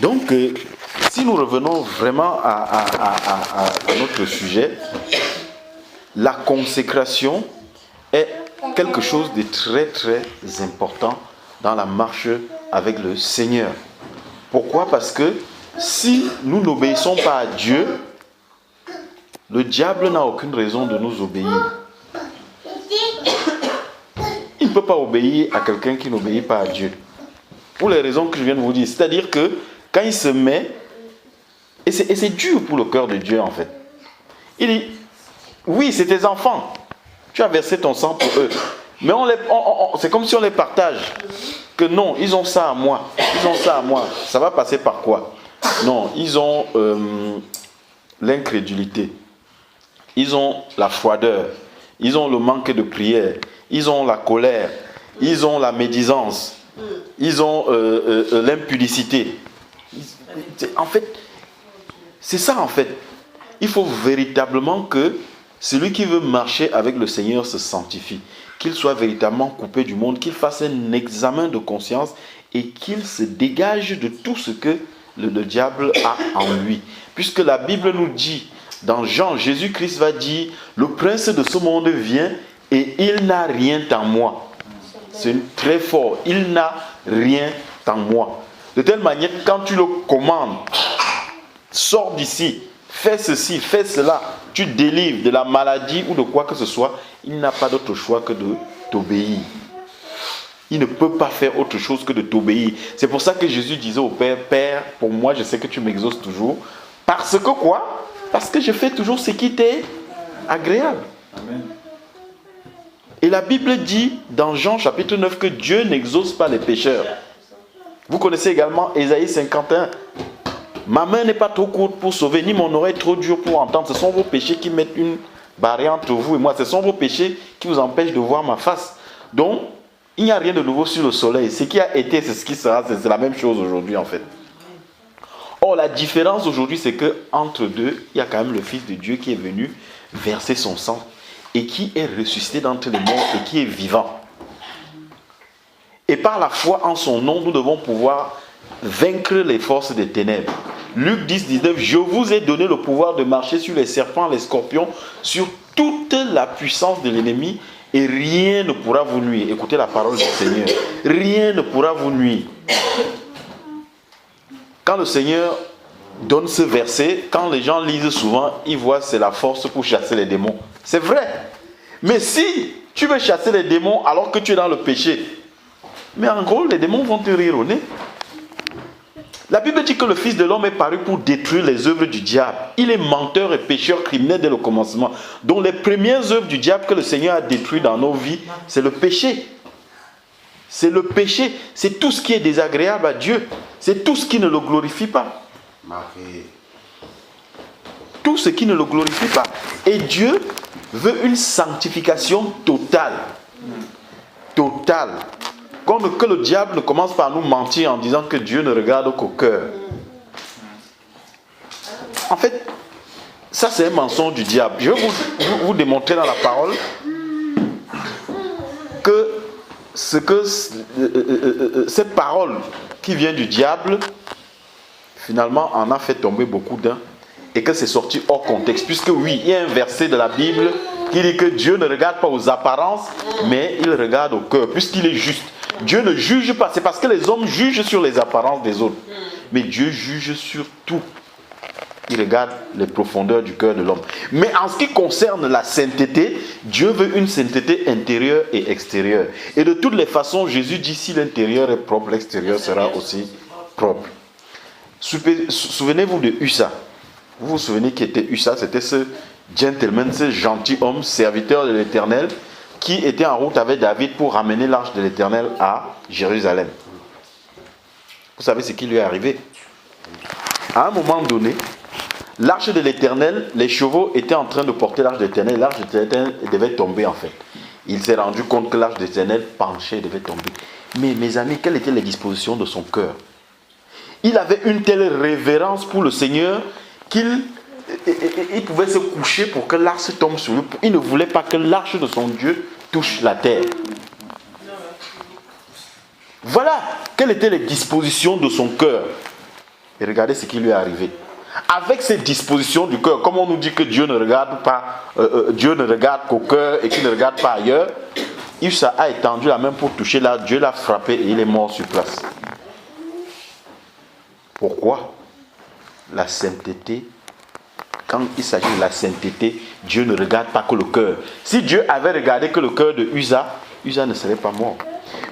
Donc, si nous revenons vraiment à notre sujet, la consécration est quelque chose de très très important dans la marche avec le Seigneur. Pourquoi? Parce que si nous n'obéissons pas à Dieu, le diable n'a aucune raison de nous obéir. Il ne peut pas obéir à quelqu'un qui n'obéit pas à Dieu. Pour les raisons que je viens de vous dire. C'est-à-dire que quand il se met, et c'est dur pour le cœur de Dieu en fait. Il dit, oui, c'est tes enfants. Tu as versé ton sang pour eux. Mais c'est comme si on les partage. Que non, ils ont ça à moi. Ils ont ça à moi. Ça va passer par quoi? Non, ils ont l'incrédulité. Ils ont la froideur. Ils ont le manque de prière. Ils ont la colère. Ils ont la médisance. Ils ont l'impudicité. En fait, c'est ça en fait. Il faut véritablement que celui qui veut marcher avec le Seigneur se sanctifie. Qu'il soit véritablement coupé du monde, qu'il fasse un examen de conscience et qu'il se dégage de tout ce que le diable a en lui. Puisque la Bible nous dit, dans Jean, Jésus-Christ va dire, le prince de ce monde vient et il n'a rien en moi. C'est très fort. Il n'a rien en moi. De telle manière que quand tu le commandes, sors d'ici, fais ceci, fais cela, tu délivres de la maladie ou de quoi que ce soit, il n'a pas d'autre choix que de t'obéir. Il ne peut pas faire autre chose que de t'obéir. C'est pour ça que Jésus disait au Père, Père, pour moi, je sais que tu m'exauces toujours. Parce que quoi? Parce que je fais toujours ce qui t'est agréable. Amen. Et la Bible dit dans Jean chapitre 9 que Dieu n'exauce pas les pécheurs. Vous connaissez également Ésaïe 51. Ma main n'est pas trop courte pour sauver, ni mon oreille trop dure pour entendre. Ce sont vos péchés qui mettent une barrière entre vous et moi. Ce sont vos péchés qui vous empêchent de voir ma face. Donc, il n'y a rien de nouveau sur le soleil. Ce qui a été, c'est ce qui sera. C'est la même chose aujourd'hui en fait. Or, la différence aujourd'hui, c'est qu'entre deux, il y a quand même le Fils de Dieu qui est venu verser son sang et qui est ressuscité d'entre les morts et qui est vivant. Et par la foi en son nom, nous devons pouvoir vaincre les forces des ténèbres. Luc 10, 19, je vous ai donné le pouvoir de marcher sur les serpents, les scorpions, sur toute la puissance de l'ennemi et rien ne pourra vous nuire. Écoutez la parole du Seigneur. Rien ne pourra vous nuire. Quand le Seigneur donne ce verset, quand les gens lisent souvent, ils voient c'est la force pour chasser les démons. C'est vrai. Mais si tu veux chasser les démons alors que tu es dans le péché, mais en gros, les démons vont te rire au nez. La Bible dit que le Fils de l'homme est paru pour détruire les œuvres du diable. Il est menteur et pécheur criminel dès le commencement. Donc les premières œuvres du diable que le Seigneur a détruites dans nos vies, c'est le péché. C'est le péché. C'est tout ce qui est désagréable à Dieu. C'est tout ce qui ne le glorifie pas. Tout ce qui ne le glorifie pas. Et Dieu veut une sanctification totale. Totale. Comme que le diable ne commence par nous mentir en disant que Dieu ne regarde qu'au cœur. En fait, ça c'est un mensonge du diable. Je vais vous démontrer dans la parole que cette parole qui vient du diable, finalement, en a fait tomber beaucoup d'un et que c'est sorti hors contexte. Puisque oui, il y a un verset de la Bible qui dit que Dieu ne regarde pas aux apparences, mais il regarde au cœur, puisqu'il est juste. Dieu ne juge pas. C'est parce que les hommes jugent sur les apparences des autres. Mais Dieu juge sur tout. Il regarde les profondeurs du cœur de l'homme. Mais en ce qui concerne la sainteté, Dieu veut une sainteté intérieure et extérieure. Et de toutes les façons, Jésus dit si l'intérieur est propre, l'extérieur sera aussi propre. Souvenez-vous de Ussa. Vous vous souvenez qui était Ussa? C'était ce gentleman, ce gentilhomme, serviteur de l'Éternel, qui était en route avec David pour ramener l'arche de l'Éternel à Jérusalem. Vous savez ce qui lui est arrivé? À un moment donné, l'arche de l'Éternel, les chevaux étaient en train de porter l'arche de l'Éternel. L'arche de l'Éternel devait tomber en fait. Il s'est rendu compte que l'arche de l'Éternel penchait et devait tomber. Mais mes amis, quelles étaient les dispositions de son cœur? Il avait une telle révérence pour le Seigneur qu'il pouvait se coucher pour que l'arche tombe sur lui. Il ne voulait pas que l'arche de son Dieu touche la terre. Voilà quelles étaient les dispositions de son cœur. Et regardez ce qui lui est arrivé. Avec cette disposition du cœur, comme on nous dit que Dieu ne regarde pas, Dieu ne regarde qu'au cœur et qu'il ne regarde pas ailleurs, Ussa a étendu la main pour toucher là, Dieu l'a frappé et il est mort sur place. Pourquoi? La sainteté, quand il s'agit de la sainteté, Dieu ne regarde pas que le cœur. Si Dieu avait regardé que le cœur de Ussa, Ussa ne serait pas mort.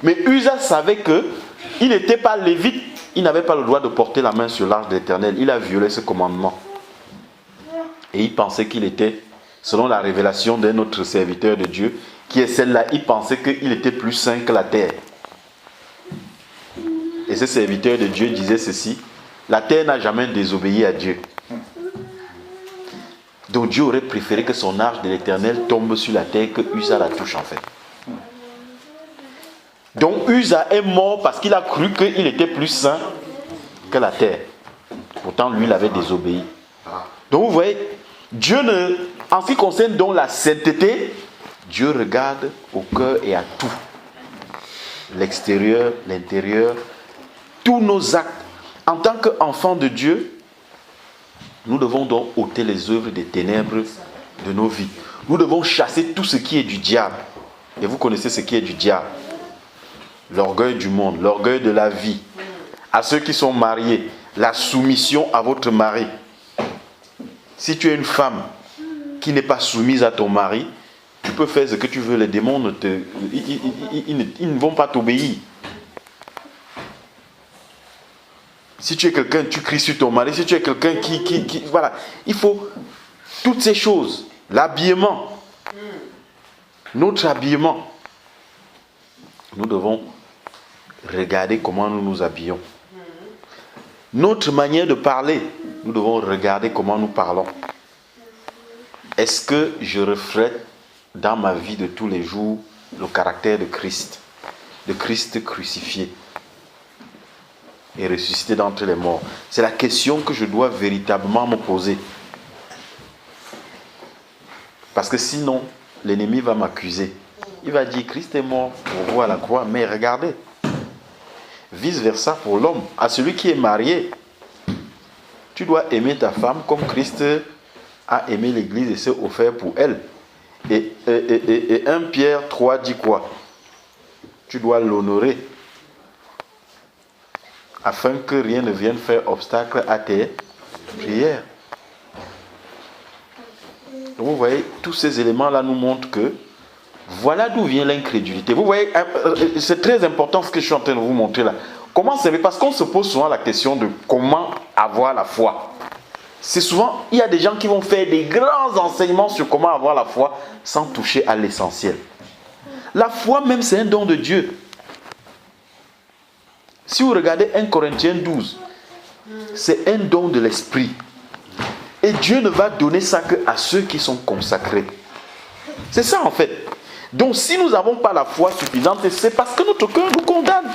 Mais Ussa savait qu'il n'était pas lévite, il n'avait pas le droit de porter la main sur l'arche de l'Éternel. Il a violé ce commandement. Et il pensait qu'il était, selon la révélation d'un autre serviteur de Dieu, qui est celle-là, il pensait qu'il était plus saint que la terre. Et ce serviteur de Dieu disait ceci: la terre n'a jamais désobéi à Dieu. Donc Dieu aurait préféré que son arche de l'Éternel tombe sur la terre que Ussa la touche en fait. Donc Ussa est mort parce qu'il a cru qu'il était plus saint que la terre. Pourtant lui il avait désobéi. Donc vous voyez, Dieu ne, en ce qui concerne donc la sainteté, Dieu regarde au cœur et à tout. L'extérieur, l'intérieur, tous nos actes. En tant qu'enfants de Dieu, nous devons donc ôter les œuvres des ténèbres de nos vies. Nous devons chasser tout ce qui est du diable. Et vous connaissez ce qui est du diable. L'orgueil du monde, l'orgueil de la vie. À ceux qui sont mariés, la soumission à votre mari. Si tu es une femme qui n'est pas soumise à ton mari, tu peux faire ce que tu veux, les démons ils ne vont pas t'obéir. Si tu es quelqu'un, tu cries sur ton mari. Si tu es quelqu'un qui voilà, il faut toutes ces choses. L'habillement, notre habillement. Nous devons regarder comment nous nous habillons. Notre manière de parler, nous devons regarder comment nous parlons. Est-ce que je reflète dans ma vie de tous les jours le caractère de Christ crucifié et ressuscité d'entre les morts? C'est la question que je dois véritablement me poser. Parce que sinon, l'ennemi va m'accuser. Il va dire: Christ est mort pour vous à la croix, mais regardez. Vice versa pour l'homme, à celui qui est marié. Tu dois aimer ta femme comme Christ a aimé l'Église et s'est offert pour elle. Et 1 Pierre 3 dit quoi? Tu dois l'honorer afin que rien ne vienne faire obstacle à tes prières. Donc vous voyez, tous ces éléments-là nous montrent que voilà d'où vient l'incrédulité. Vous voyez, c'est très important ce que je suis en train de vous montrer là. Comment c'est? Parce qu'on se pose souvent la question de comment avoir la foi. C'est souvent, il y a des gens qui vont faire des grands enseignements sur comment avoir la foi sans toucher à l'essentiel. La foi même, c'est un don de Dieu. Si vous regardez 1 Corinthiens 12, c'est un don de l'esprit. Et Dieu ne va donner ça qu'à ceux qui sont consacrés. C'est ça en fait. Donc si nous n'avons pas la foi suffisante, c'est parce que notre cœur nous condamne.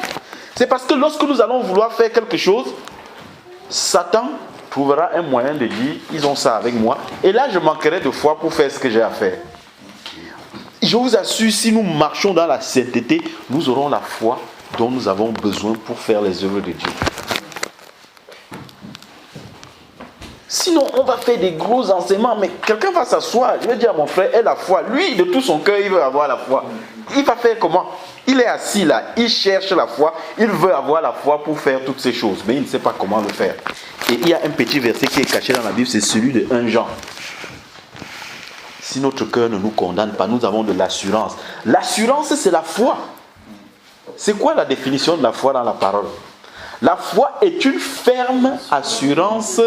C'est parce que lorsque nous allons vouloir faire quelque chose, Satan trouvera un moyen de dire: ils ont ça avec moi. Et là je manquerai de foi pour faire ce que j'ai à faire. Je vous assure, si nous marchons dans la sainteté, nous aurons la foi dont nous avons besoin pour faire les œuvres de Dieu. Sinon, on va faire des gros enseignements, mais quelqu'un va s'asseoir. Je vais dire à mon frère: aie la foi. Lui, de tout son cœur, il veut avoir la foi. Il va faire comment? Il est assis là, il cherche la foi, il veut avoir la foi pour faire toutes ces choses, mais il ne sait pas comment le faire. Et il y a un petit verset qui est caché dans la Bible, c'est celui de 1 Jean. Si notre cœur ne nous condamne pas, nous avons de l'assurance. L'assurance, c'est la foi. C'est quoi la définition de la foi dans la parole? La foi est une ferme assurance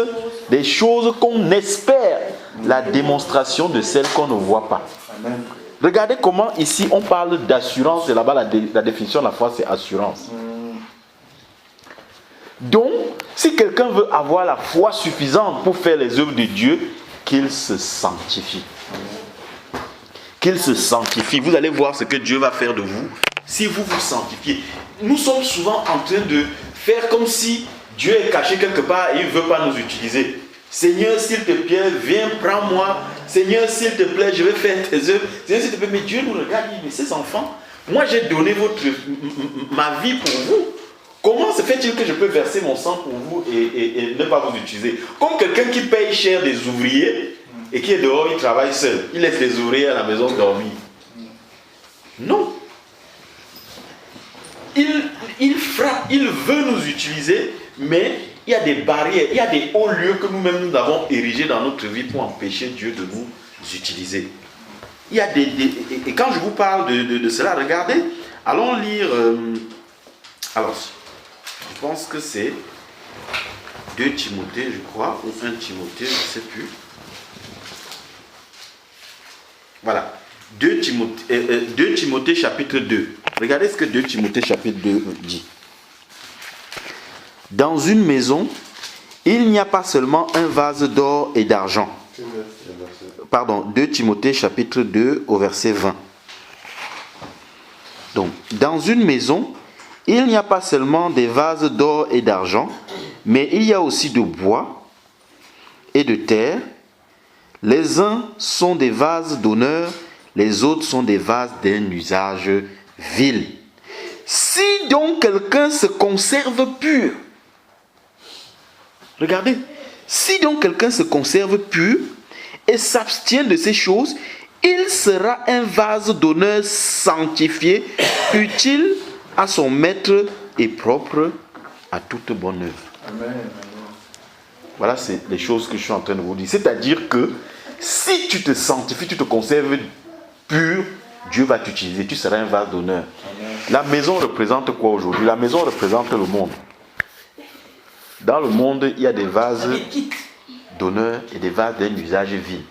des choses qu'on espère, la démonstration de celles qu'on ne voit pas. Amen. Regardez comment ici on parle d'assurance et là-bas la définition de la foi c'est assurance. Donc, si quelqu'un veut avoir la foi suffisante pour faire les œuvres de Dieu, qu'il se sanctifie. Qu'il se sanctifie. Vous allez voir ce que Dieu va faire de vous si vous vous sanctifiez. Nous sommes souvent en train de faire comme si Dieu est caché quelque part et il ne veut pas nous utiliser. Seigneur, s'il te plaît, viens, prends-moi. Seigneur, s'il te plaît, je vais faire tes œuvres. Seigneur, s'il te plaît, mais Dieu nous regarde, il dit: mais ces enfants, moi j'ai donné ma vie pour vous. Comment se fait-il que je peux verser mon sang pour vous et ne pas vous utiliser? Comme quelqu'un qui paye cher des ouvriers et qui est dehors, il travaille seul. Il laisse les ouvriers à la maison dormir. Non. Il frappe, il veut nous utiliser, mais il y a des barrières, il y a des hauts lieux que nous-mêmes nous avons érigés dans notre vie pour empêcher Dieu de nous utiliser. Il y a et quand je vous parle de cela, regardez, allons lire, alors, je pense que c'est 2 Timothée, je crois, ou 1 Timothée, je ne sais plus. Voilà, 2 Timothée chapitre 2. Regardez ce que 2 Timothée chapitre 2 dit. Dans une maison, il n'y a pas seulement un vase d'or et d'argent. Pardon, 2 Timothée chapitre 2 au verset 20. Donc, dans une maison, il n'y a pas seulement des vases d'or et d'argent, mais il y a aussi de bois et de terre. Les uns sont des vases d'honneur, les autres sont des vases d'un usage vil. Si donc quelqu'un se conserve pur, regardez, si donc quelqu'un se conserve pur et s'abstient de ces choses, il sera un vase d'honneur sanctifié, utile à son maître et propre à toute bonne œuvre. Amen. Voilà, c'est les choses que je suis en train de vous dire. C'est-à-dire que si tu te sanctifies, tu te conserves pur, Dieu va t'utiliser, tu seras un vase d'honneur. La maison représente quoi aujourd'hui? La maison représente le monde. Dans le monde, il y a des vases d'honneur et des vases d'un usage vil.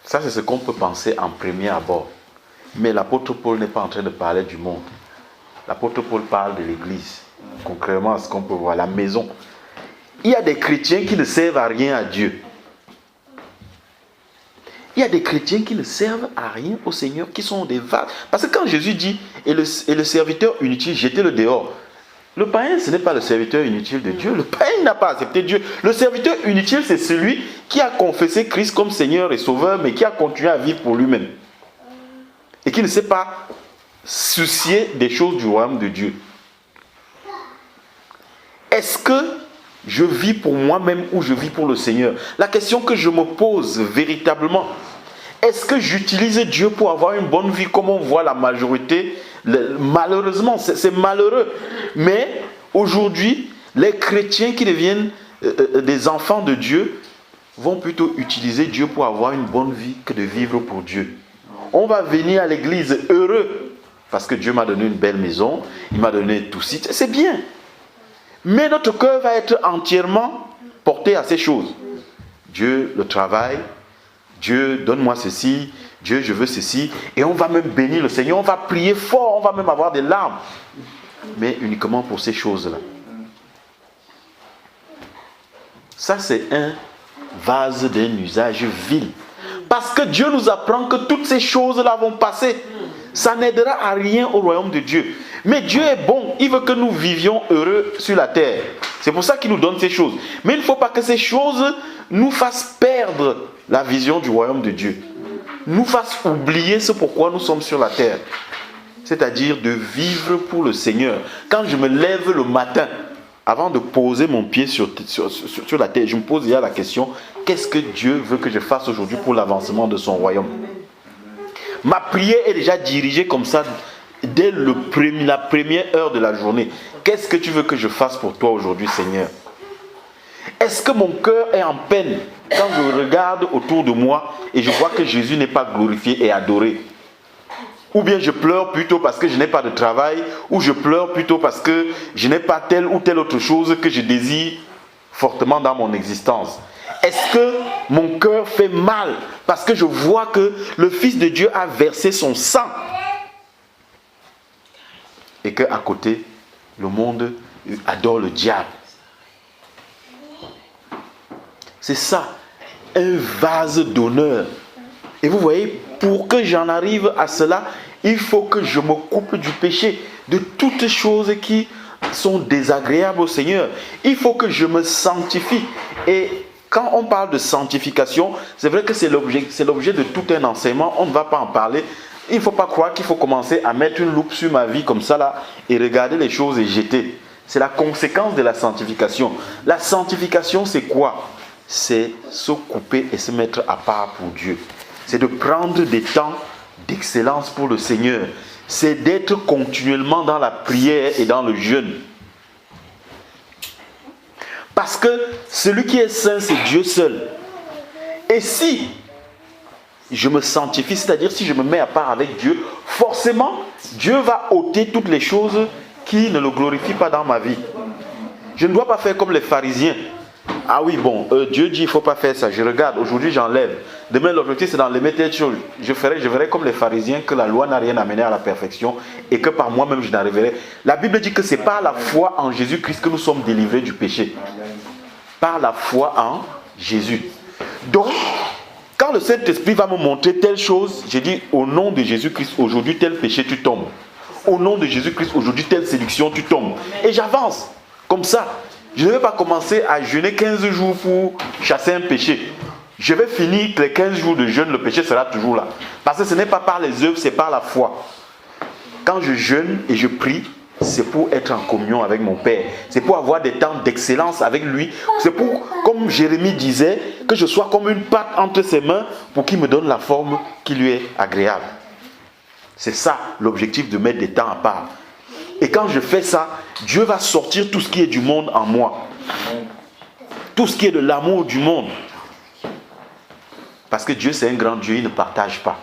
Ça, c'est ce qu'on peut penser en premier abord. Mais l'apôtre Paul n'est pas en train de parler du monde. L'apôtre Paul parle de l'église. Concrètement, ce qu'on peut voir, la maison. Il y a des chrétiens qui ne servent à rien à Dieu. Il y a des chrétiens qui ne servent à rien au Seigneur, qui sont des vases. Parce que quand Jésus dit, et le serviteur inutile, jetez-le dehors. Le païen, ce n'est pas le serviteur inutile de Dieu. Le païen n'a pas accepté Dieu. Le serviteur inutile, c'est celui qui a confessé Christ comme Seigneur et Sauveur, mais qui a continué à vivre pour lui-même. Et qui ne s'est pas soucié des choses du royaume de Dieu. Est-ce que je vis pour moi-même ou je vis pour le Seigneur? La question que je me pose véritablement, est-ce que j'utilise Dieu pour avoir une bonne vie comme on voit la majorité? Malheureusement, c'est malheureux. Mais aujourd'hui, les chrétiens qui deviennent des enfants de Dieu vont plutôt utiliser Dieu pour avoir une bonne vie que de vivre pour Dieu. On va venir à l'église heureux parce que Dieu m'a donné une belle maison, il m'a donné tout ça, c'est bien. Mais notre cœur va être entièrement porté à ces choses. Dieu, le travail, Dieu, donne-moi ceci, Dieu, je veux ceci. Et on va même bénir le Seigneur, on va prier fort, on va même avoir des larmes. Mais uniquement pour ces choses-là. Ça, c'est un vase d'un usage vil. Parce que Dieu nous apprend que toutes ces choses-là vont passer. Ça n'aidera à rien au royaume de Dieu. Mais Dieu est bon, il veut que nous vivions heureux sur la terre. C'est pour ça qu'il nous donne ces choses. Mais il ne faut pas que ces choses nous fassent perdre la vision du royaume de Dieu. Nous fassent oublier ce pourquoi nous sommes sur la terre. C'est-à-dire de vivre pour le Seigneur. Quand je me lève le matin, avant de poser mon pied sur la terre, je me pose déjà la question, qu'est-ce que Dieu veut que je fasse aujourd'hui pour l'avancement de son royaume? Ma prière est déjà dirigée comme ça dès la première heure de la journée. Qu'est-ce que tu veux que je fasse pour toi aujourd'hui, Seigneur? Est-ce que mon cœur est en peine quand je regarde autour de moi et je vois que Jésus n'est pas glorifié et adoré? Ou bien je pleure plutôt parce que je n'ai pas de travail, ou je pleure plutôt parce que je n'ai pas telle ou telle autre chose que je désire fortement dans mon existence. Est-ce que mon cœur fait mal parce que je vois que le Fils de Dieu a versé son sang et qu'à côté, le monde adore le diable? C'est ça, un vase d'honneur. Et vous voyez, pour que j'en arrive à cela, il faut que je me coupe du péché, de toutes choses qui sont désagréables au Seigneur. Il faut que je me sanctifie. Et quand on parle de sanctification, c'est vrai que c'est l'objet de tout un enseignement. On ne va pas en parler Il ne faut pas croire qu'il faut commencer à mettre une loupe sur ma vie comme ça là et regarder les choses et jeter. C'est la conséquence de la sanctification. La sanctification, c'est quoi? C'est se couper et se mettre à part pour Dieu. C'est de prendre des temps d'excellence pour le Seigneur. C'est d'être continuellement dans la prière et dans le jeûne. Parce que celui qui est saint, c'est Dieu seul. Et si je me sanctifie, c'est-à-dire si je me mets à part avec Dieu, forcément, Dieu va ôter toutes les choses qui ne le glorifient pas dans ma vie. Je ne dois pas faire comme les pharisiens. Ah oui, bon, Dieu dit il ne faut pas faire ça. Je regarde, aujourd'hui j'enlève. Demain l'objectif c'est d'enlever telle chose. Je verrai comme les pharisiens que la loi n'a rien amené à la perfection et que par moi-même je n'arriverai. La Bible dit que c'est par la foi en Jésus-Christ que nous sommes délivrés du péché. Par la foi en Jésus. Donc, quand le Saint-Esprit va me montrer telle chose, j'ai dit au nom de Jésus-Christ, aujourd'hui tel péché tu tombes. Au nom de Jésus-Christ, aujourd'hui telle séduction tu tombes. Et j'avance comme ça. Je ne vais pas commencer à jeûner 15 jours pour chasser un péché. Je vais finir les 15 jours de jeûne, le péché sera toujours là. Parce que ce n'est pas par les œuvres, c'est par la foi. Quand je jeûne et je prie, c'est pour être en communion avec mon Père. C'est pour avoir des temps d'excellence avec lui. C'est pour, comme Jérémie disait, que je sois comme une pâte entre ses mains pour qu'il me donne la forme qui lui est agréable. C'est ça l'objectif de mettre des temps à part. Et quand je fais ça, Dieu va sortir tout ce qui est du monde en moi. Tout ce qui est de l'amour du monde. Parce que Dieu c'est un grand Dieu, il ne partage pas.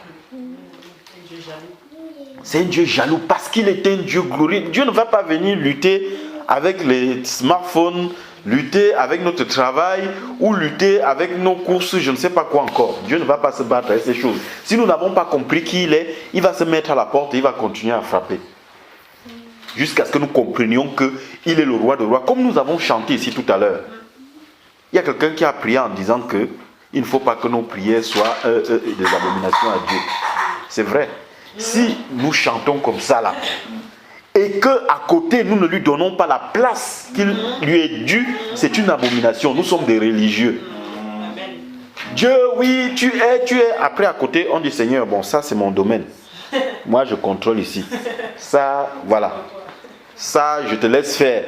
C'est un Dieu jaloux parce qu'il est un Dieu glorieux. Dieu ne va pas venir lutter avec les smartphones, lutter avec notre travail ou lutter avec nos courses, je ne sais pas quoi encore. Dieu ne va pas se battre avec ces choses. Si nous n'avons pas compris qui il est, il va se mettre à la porte et il va continuer à frapper. Jusqu'à ce que nous comprenions qu'il est le roi de rois. Comme nous avons chanté ici tout à l'heure. Il y a quelqu'un qui a prié en disant que il ne faut pas que nos prières soient des abominations à Dieu. C'est vrai. Si nous chantons comme ça là, et qu'à côté nous ne lui donnons pas la place qu'il lui est due, c'est une abomination. Nous sommes des religieux. Dieu, oui, tu es. Après à côté, on dit Seigneur, bon ça c'est mon domaine. Moi je contrôle ici. Ça, voilà. Ça, je te laisse faire.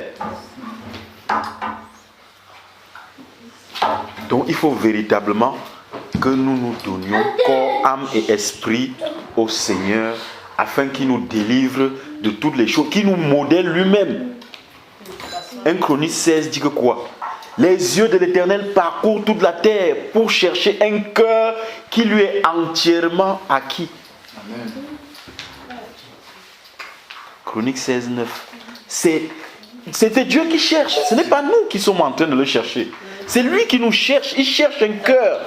Donc il faut véritablement que nous nous donnions corps, âme et esprit au Seigneur afin qu'il nous délivre de toutes les choses, qu'il nous modèle lui-même. 1 Chronique 16 dit que quoi? Les yeux de l'Éternel parcourent toute la terre pour chercher un cœur qui lui est entièrement acquis. Amen. Chronique 16, 9. C'était Dieu qui cherche. Ce n'est pas nous qui sommes en train de le chercher. C'est lui qui nous cherche. Il cherche un cœur.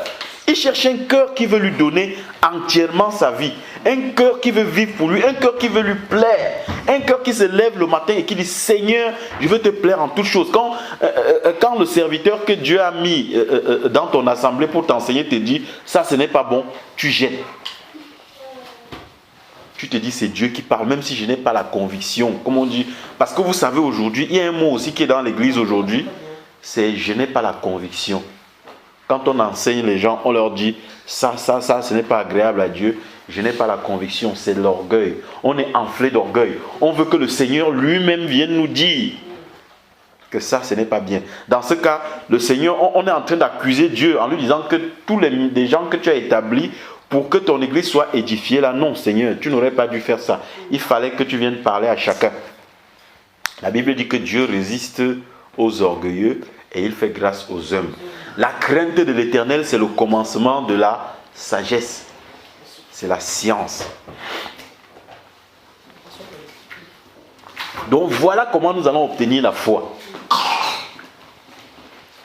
Il cherche un cœur qui veut lui donner entièrement sa vie. Un cœur qui veut vivre pour lui. Un cœur qui veut lui plaire. Un cœur qui se lève le matin et qui dit Seigneur, je veux te plaire en toutes choses. Quand le serviteur que Dieu a mis dans ton assemblée pour t'enseigner te dit ça ce n'est pas bon, tu jettes. Tu te dis c'est Dieu qui parle, même si je n'ai pas la conviction. Comme on dit, parce que vous savez aujourd'hui, il y a un mot aussi qui est dans l'église aujourd'hui, c'est je n'ai pas la conviction. Quand on enseigne les gens, on leur dit ça, ce n'est pas agréable à Dieu. Je n'ai pas la conviction, c'est l'orgueil. On est enflé d'orgueil. On veut que le Seigneur lui-même vienne nous dire que ça, ce n'est pas bien. Dans ce cas, le Seigneur, on est en train d'accuser Dieu en lui disant que tous les gens que tu as établis pour que ton église soit édifiée, là, non, Seigneur, tu n'aurais pas dû faire ça. Il fallait que tu viennes parler à chacun. La Bible dit que Dieu résiste aux orgueilleux et il fait grâce aux humbles. La crainte de l'Éternel, c'est le commencement de la sagesse. C'est la science. Donc voilà comment nous allons obtenir la foi.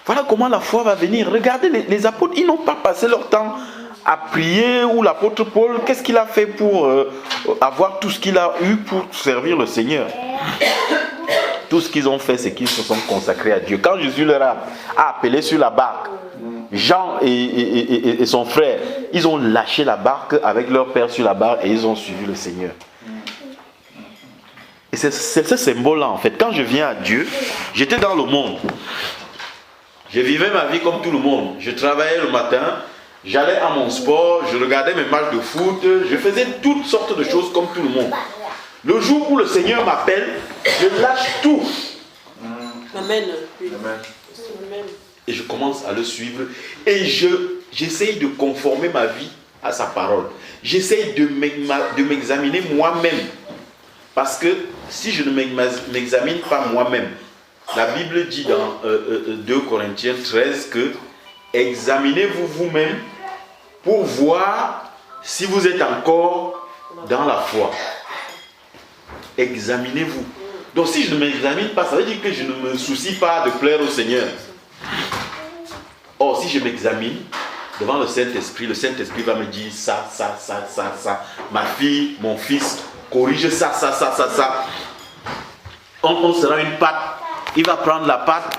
Voilà comment la foi va venir. Regardez, les apôtres, ils n'ont pas passé leur temps à prier. Ou l'apôtre Paul, qu'est-ce qu'il a fait pour avoir tout ce qu'il a eu pour servir le Seigneur? Tout ce qu'ils ont fait, c'est qu'ils se sont consacrés à Dieu. Quand Jésus leur a appelé sur la barque, Jean et son frère, ils ont lâché la barque avec leur père sur la barque et ils ont suivi le Seigneur. Et c'est ce symbole-là en fait. Quand je viens à Dieu, j'étais dans le monde. Je vivais ma vie comme tout le monde. Je travaillais le matin, J'allais à mon sport, je regardais mes matchs de foot, je faisais toutes sortes de choses comme tout le monde. Le jour où le Seigneur m'appelle, je lâche tout. Amen. Et je commence à le suivre. Et j'essaye de conformer ma vie à sa parole. J'essaye de m'examiner moi-même. Parce que si je ne m'examine pas moi-même, la Bible dit dans 2 Corinthiens 13 que examinez-vous vous-même pour voir si vous êtes encore dans la foi. Examinez-vous. Donc si je ne m'examine pas, ça veut dire que je ne me soucie pas de plaire au Seigneur. Or, si je m'examine devant le Saint-Esprit va me dire ça. Ma fille, mon fils, corrige ça. On sera une pâte. Il va prendre la pâte,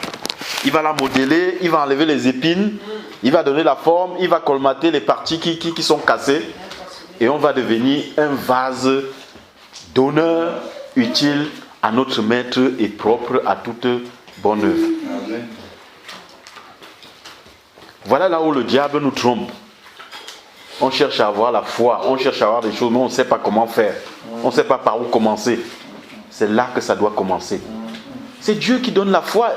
il va la modeler, il va enlever les épines, il va donner la forme, il va colmater les parties qui sont cassées. Et on va devenir un vase d'honneur utile à notre maître et propre à toute bonne œuvre. Amen. Voilà là où le diable nous trompe. On cherche à avoir la foi, on cherche à avoir des choses, mais on ne sait pas comment faire. On ne sait pas par où commencer. C'est là que ça doit commencer. C'est Dieu qui donne la foi.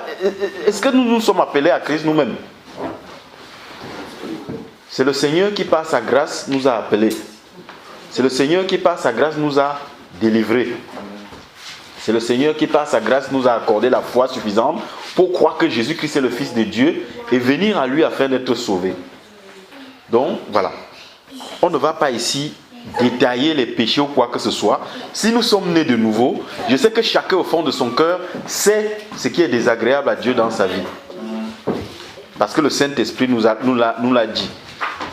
Est-ce que nous sommes appelés à Christ nous-mêmes? C'est le Seigneur qui par sa grâce nous a appelés. C'est le Seigneur qui par sa grâce nous a délivrés. C'est le Seigneur qui par sa grâce nous a accordé la foi suffisante pour croire que Jésus-Christ est le Fils de Dieu et venir à lui afin d'être sauvé. Donc voilà. On ne va pas ici détailler les péchés ou quoi que ce soit. Si nous sommes nés de nouveau, je sais que chacun au fond de son cœur sait ce qui est désagréable à Dieu dans sa vie. Parce que le Saint-Esprit nous l'a dit.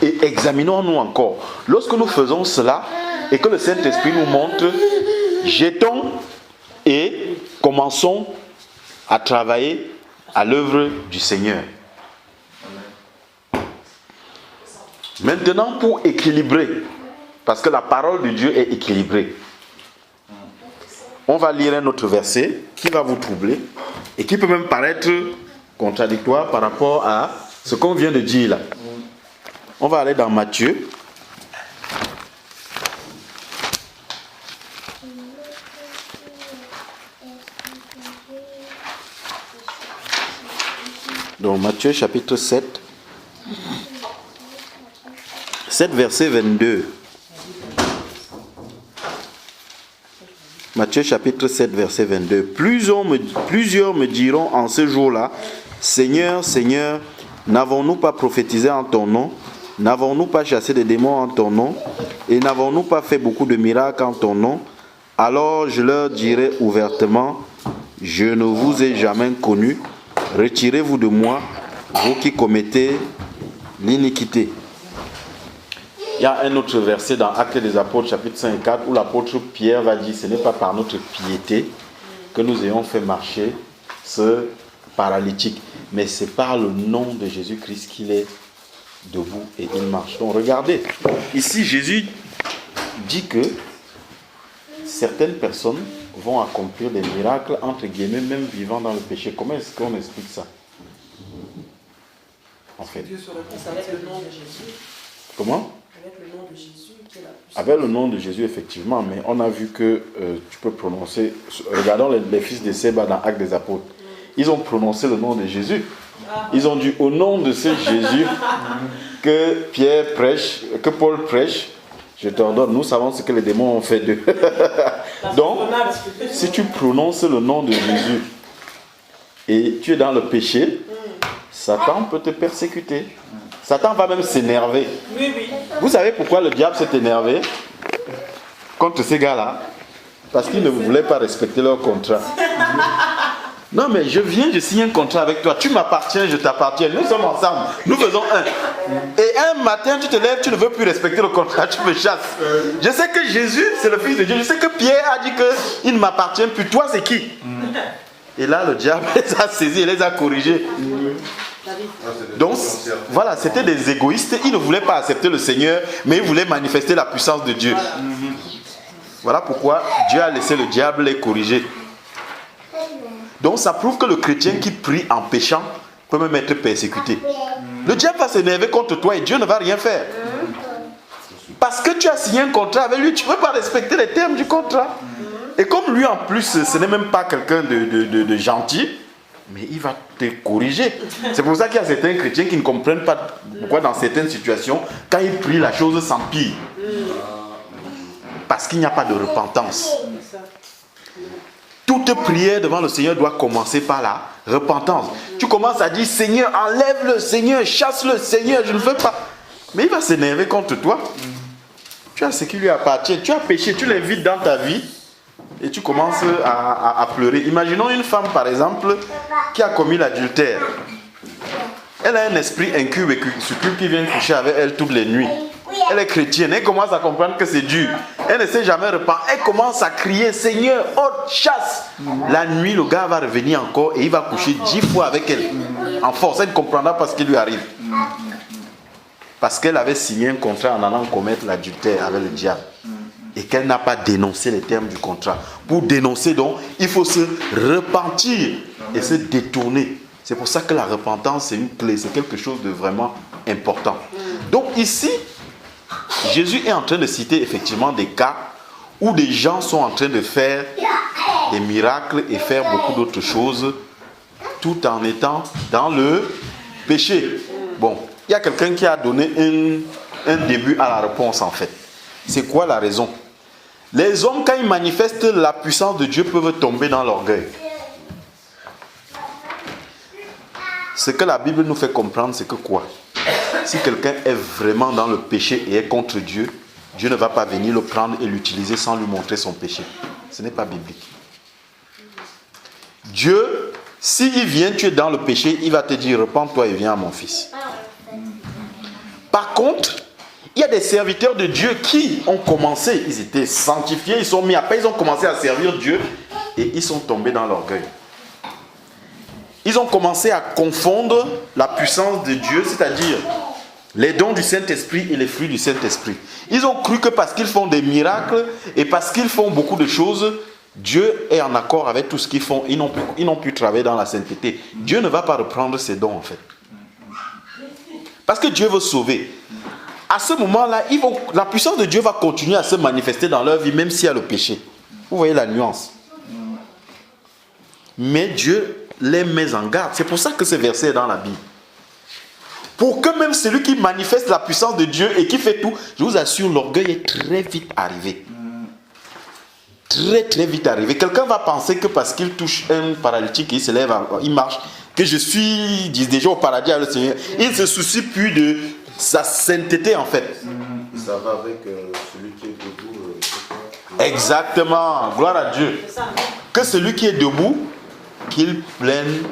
Et examinons-nous encore. Lorsque nous faisons cela et que le Saint-Esprit nous montre, jetons et commençons à travailler à l'œuvre du Seigneur. Maintenant, pour équilibrer, parce que la parole de Dieu est équilibrée, on va lire un autre verset qui va vous troubler et qui peut même paraître contradictoire par rapport à ce qu'on vient de dire là. On va aller dans Matthieu. Donc Matthieu chapitre 7. 7 verset 22. Matthieu chapitre 7 verset 22. Plusieurs me diront en ce jour-là, Seigneur, Seigneur, n'avons-nous pas prophétisé en ton nom? N'avons-nous pas chassé des démons en ton nom? Et n'avons-nous pas fait beaucoup de miracles en ton nom? Alors je leur dirai ouvertement, je ne vous ai jamais connu. Retirez-vous de moi, vous qui commettez l'iniquité. Il y a un autre verset dans Actes des Apôtres, chapitre 5 et 4, où l'apôtre Pierre va dire, ce n'est pas par notre piété que nous ayons fait marcher ce paralytique, mais c'est par le nom de Jésus-Christ qu'il est debout et il marche. Donc regardez, ici Jésus dit que certaines personnes vont accomplir des miracles, entre guillemets, même vivant dans le péché. Comment est-ce qu'on explique ça? En fait. Avec le nom de Jésus. Comment? Avec le nom de Jésus qui est la puissance. Avec le nom de Jésus, effectivement, mais on a vu que tu peux prononcer. Regardons les fils de Séba dans Actes des Apôtres. Ils ont prononcé le nom de Jésus. Ils ont dit au nom de ce Jésus que Pierre prêche, que Paul prêche, je t'ordonne. Nous savons ce que les démons ont fait d'eux. Donc, si tu prononces le nom de Jésus et tu es dans le péché, Satan peut te persécuter. Satan va même s'énerver. Oui. Vous savez pourquoi le diable s'est énervé contre ces gars-là? Parce qu'ils ne voulaient pas respecter leur contrat. Non mais je signe un contrat avec toi. Tu m'appartiens, je t'appartiens. Nous sommes ensemble. Nous faisons un. Et un matin, tu te lèves, tu ne veux plus respecter le contrat, tu me chasses. Je sais que Jésus, c'est le Fils de Dieu. Je sais que Pierre a dit qu'il ne m'appartient plus. Toi, c'est qui? Et là, le diable les a saisis et les a corrigés. Donc, voilà, c'était des égoïstes. Ils ne voulaient pas accepter le Seigneur, mais ils voulaient manifester la puissance de Dieu. Voilà pourquoi Dieu a laissé le diable les corriger. Donc, ça prouve que le chrétien qui prie en péchant peut même être persécuté. Le diable va s'énerver contre toi et Dieu ne va rien faire. Parce que tu as signé un contrat avec lui, tu ne peux pas respecter les termes du contrat. Et comme lui en plus, ce n'est même pas quelqu'un de gentil, mais il va te corriger. C'est pour ça qu'il y a certains chrétiens qui ne comprennent pas pourquoi dans certaines situations, quand ils prient, la chose s'empire. Parce qu'il n'y a pas de repentance. Toute prière devant le Seigneur doit commencer par la repentance. Tu commences à dire, Seigneur, enlève-le, Seigneur, chasse-le, Seigneur, je ne veux pas. Mais il va s'énerver contre toi. Tu as ce qui lui appartient. Tu as péché, tu l'invites dans ta vie et tu commences à pleurer. Imaginons une femme, par exemple, qui a commis l'adultère. Elle a un esprit incube et succube qui vient coucher avec elle toutes les nuits. Elle est chrétienne, elle commence à comprendre que c'est dur. Elle ne s'est jamais repentie. Elle commence à crier, Seigneur, ôte, chasse. La nuit, le gars va revenir encore et il va coucher 10 fois avec elle. En force, elle ne comprendra pas ce qui lui arrive. Parce qu'elle avait signé un contrat en allant commettre l'adultère avec le diable. Et qu'elle n'a pas dénoncé les termes du contrat. Pour dénoncer donc, il faut se repentir et se détourner. C'est pour ça que la repentance, c'est une clé, c'est quelque chose de vraiment important. Donc ici, Jésus est en train de citer effectivement des cas où des gens sont en train de faire des miracles et faire beaucoup d'autres choses tout en étant dans le péché. Bon, il y a quelqu'un qui a donné un début à la réponse en fait. C'est quoi la raison? Les hommes, quand ils manifestent la puissance de Dieu, peuvent tomber dans l'orgueil. Ce que la Bible nous fait comprendre, c'est que quoi? Si quelqu'un est vraiment dans le péché et est contre Dieu, Dieu ne va pas venir le prendre et l'utiliser sans lui montrer son péché. Ce n'est pas biblique. Dieu, s'il vient, tu es dans le péché, il va te dire, repens-toi et viens à mon fils. Par contre, il y a des serviteurs de Dieu qui ont commencé, ils étaient sanctifiés, ils sont mis après, ils ont commencé à servir Dieu et ils sont tombés dans l'orgueil. Ils ont commencé à confondre la puissance de Dieu, c'est-à-dire les dons du Saint-Esprit et les fruits du Saint-Esprit. Ils ont cru que parce qu'ils font des miracles et parce qu'ils font beaucoup de choses, Dieu est en accord avec tout ce qu'ils font. Ils n'ont pu travailler dans la sainteté. Dieu ne va pas reprendre ses dons en fait. Parce que Dieu veut sauver. À ce moment-là, la puissance de Dieu va continuer à se manifester dans leur vie, même s'il y a le péché. Vous voyez la nuance. Mais Dieu les met en garde. C'est pour ça que ce verset est dans la Bible. Pour que même celui qui manifeste la puissance de Dieu et qui fait tout, je vous assure, l'orgueil est très vite arrivé. Très très vite arrivé. Quelqu'un va penser que parce qu'il touche un paralytique, il se lève, il marche, que je suis déjà au paradis avec le Seigneur. Il ne se soucie plus de sa sainteté en fait. Ça va avec celui qui est debout. Exactement. Gloire à Dieu. Que celui qui est debout, qu'il prenne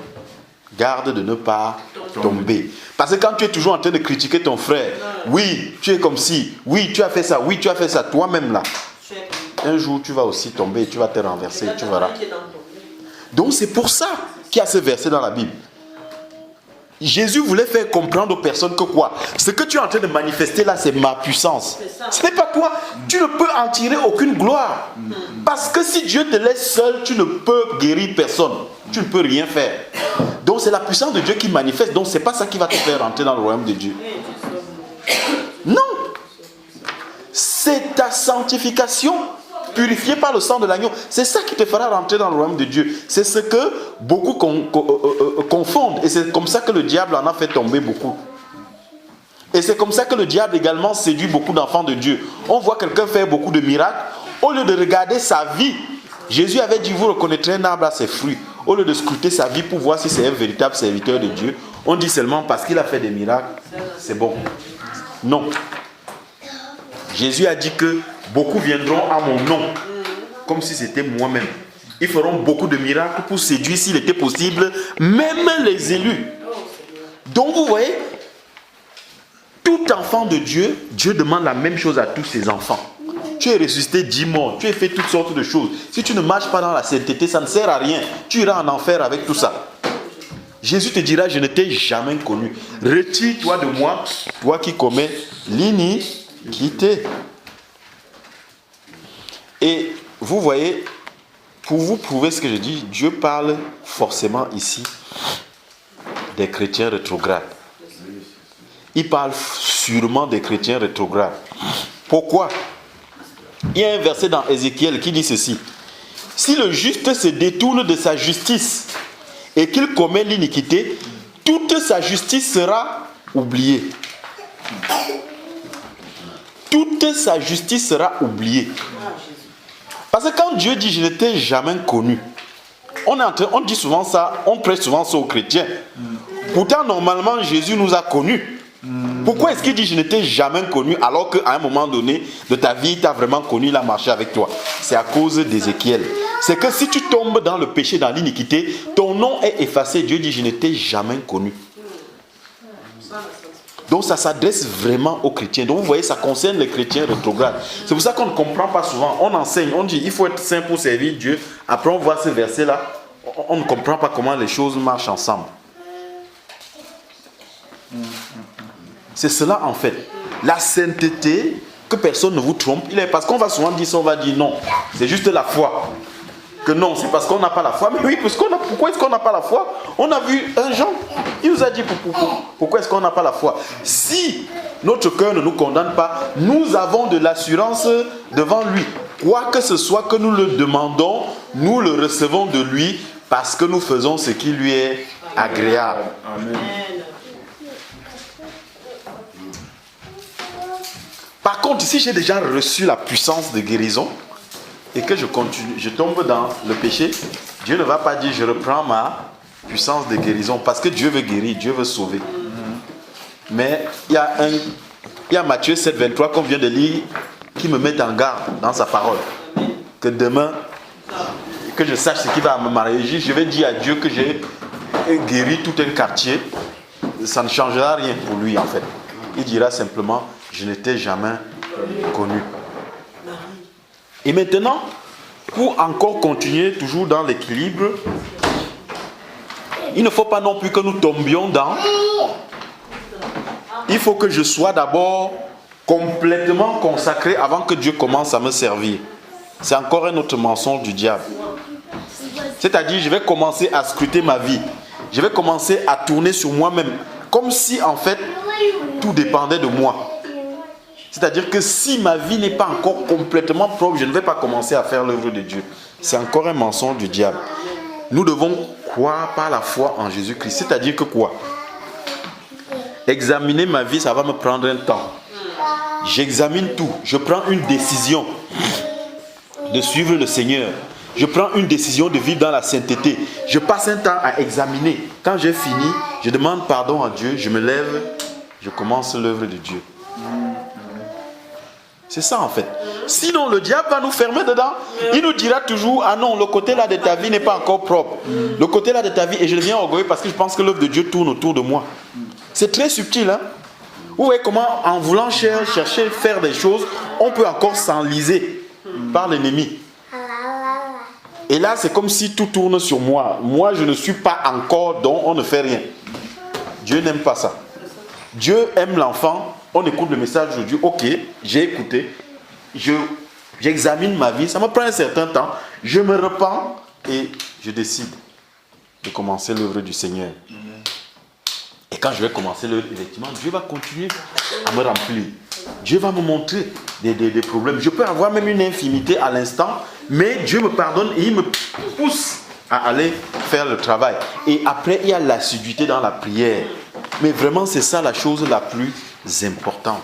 garde de ne pas tomber. Parce que quand tu es toujours en train de critiquer ton frère, oui, tu es comme si, oui, tu as fait ça, oui, tu as fait ça, toi-même là, un jour tu vas aussi tomber, tu vas te renverser, tu verras. Donc c'est pour ça qu'il y a ce verset dans la Bible. Jésus voulait faire comprendre aux personnes que quoi? Ce que tu es en train de manifester là, c'est ma puissance. Ce n'est pas toi. Tu ne peux en tirer aucune gloire. Parce que si Dieu te laisse seul, tu ne peux guérir personne. Tu ne peux rien faire. Donc c'est la puissance de Dieu qui manifeste. Donc ce n'est pas ça qui va te faire rentrer dans le royaume de Dieu. Non. C'est ta sanctification purifié par le sang de l'agneau. C'est ça qui te fera rentrer dans le royaume de Dieu. C'est ce que beaucoup confondent. Et c'est comme ça que le diable en a fait tomber beaucoup. Et c'est comme ça que le diable également séduit beaucoup d'enfants de Dieu. On voit quelqu'un faire beaucoup de miracles. Au lieu de regarder sa vie, Jésus avait dit, vous reconnaîtrez un arbre à ses fruits. Au lieu de scruter sa vie pour voir si c'est un véritable serviteur de Dieu, on dit seulement parce qu'il a fait des miracles, c'est bon. Non. Jésus a dit que beaucoup viendront à mon nom, comme si c'était moi-même. Ils feront beaucoup de miracles pour séduire, s'il était possible, même les élus. Donc vous voyez, tout enfant de Dieu, Dieu demande la même chose à tous ses enfants. Tu es ressuscité 10 morts, tu as fait toutes sortes de choses. Si tu ne marches pas dans la sainteté, ça ne sert à rien. Tu iras en enfer avec tout ça. Jésus te dira, je ne t'ai jamais connu. Retire-toi de moi, toi qui commets l'iniquité. Et vous voyez, pour vous prouver ce que je dis, Dieu parle forcément ici des chrétiens rétrogrades. il parle sûrement des chrétiens rétrogrades. Pourquoi? Il y a un verset dans Ézéchiel qui dit ceci. Si le juste se détourne de sa justice et qu'il commet l'iniquité, toute sa justice sera oubliée. Toute sa justice sera oubliée. Parce que quand Dieu dit « je ne t'ai jamais connu », on dit souvent ça, on prêche souvent ça aux chrétiens. Pourtant, normalement, Jésus nous a connus. Pourquoi est-ce qu'il dit « je ne t'ai jamais connu » alors qu'à un moment donné de ta vie, il t'a vraiment connu, il a marché avec toi? C'est à cause d'Ézéchiel. C'est que si tu tombes dans le péché, dans l'iniquité, ton nom est effacé. Dieu dit « je ne t'ai jamais connu ». Donc ça s'adresse vraiment aux chrétiens. Donc vous voyez, ça concerne les chrétiens rétrogrades. C'est pour ça qu'on ne comprend pas souvent. On enseigne, on dit il faut être saint pour servir Dieu. Après on voit ce verset-là, on ne comprend pas comment les choses marchent ensemble. C'est cela en fait. La sainteté, que personne ne vous trompe, parce qu'on va souvent dire ça, on va dire non. C'est juste la foi. Que non, c'est parce qu'on n'a pas la foi. Mais oui, pourquoi est-ce qu'on n'a pas la foi? On a vu un Jean, il nous a dit pourquoi est-ce qu'on n'a pas la foi. Si notre cœur ne nous condamne pas, nous avons de l'assurance devant lui. Quoi que ce soit que nous le demandons, nous le recevons de lui parce que nous faisons ce qui lui est agréable. Amen. Par contre, si j'ai déjà reçu la puissance de guérison, et que je continue, je tombe dans le péché, Dieu ne va pas dire je reprends ma puissance de guérison parce que Dieu veut guérir, Dieu veut sauver. Mais il y a Matthieu 7, 23 qu'on vient de lire qui me met en garde dans sa parole. Que demain, que je sache ce qui va me marier, je vais dire à Dieu que j'ai guéri tout un quartier. Ça ne changera rien pour lui en fait. Il dira simplement je ne t'ai jamais connu. Et maintenant, pour encore continuer toujours dans l'équilibre, il ne faut pas non plus que nous tombions dans... Il faut que je sois d'abord complètement consacré avant que Dieu commence à me servir. C'est encore un autre mensonge du diable. C'est-à-dire, je vais commencer à scruter ma vie. Je vais commencer à tourner sur moi-même. Comme si, en fait, tout dépendait de moi. C'est-à-dire que si ma vie n'est pas encore complètement propre, je ne vais pas commencer à faire l'œuvre de Dieu. C'est encore un mensonge du diable. Nous devons croire par la foi en Jésus-Christ. C'est-à-dire que quoi? Examiner ma vie, ça va me prendre un temps. J'examine tout. Je prends une décision de suivre le Seigneur. Je prends une décision de vivre dans la sainteté. Je passe un temps à examiner. Quand j'ai fini, je demande pardon à Dieu. Je me lève, je commence l'œuvre de Dieu. C'est ça en fait. Sinon le diable va nous fermer dedans. Il nous dira toujours ah non, le côté là de ta vie n'est pas encore propre. Le côté là de ta vie, et je deviens orgueilleux parce que je pense que l'œuvre de Dieu tourne autour de moi. C'est très subtil. Hein? Vous voyez comment en voulant chercher faire des choses, on peut encore s'enliser par l'ennemi. Et là c'est comme si tout tourne sur moi. Moi je ne suis pas encore, donc on ne fait rien. Dieu n'aime pas ça. Dieu aime l'enfant. On écoute le message de Dieu. Ok, j'ai écouté. J'examine ma vie. Ça me prend un certain temps. Je me repens et je décide de commencer l'œuvre du Seigneur. Et quand je vais commencer l'œuvre, effectivement, Dieu va continuer à me remplir. Dieu va me montrer des problèmes. Je peux avoir même une infimité à l'instant, mais Dieu me pardonne et il me pousse à aller faire le travail. Et après, il y a l'assiduité dans la prière. Mais vraiment, c'est ça la chose la plus importante.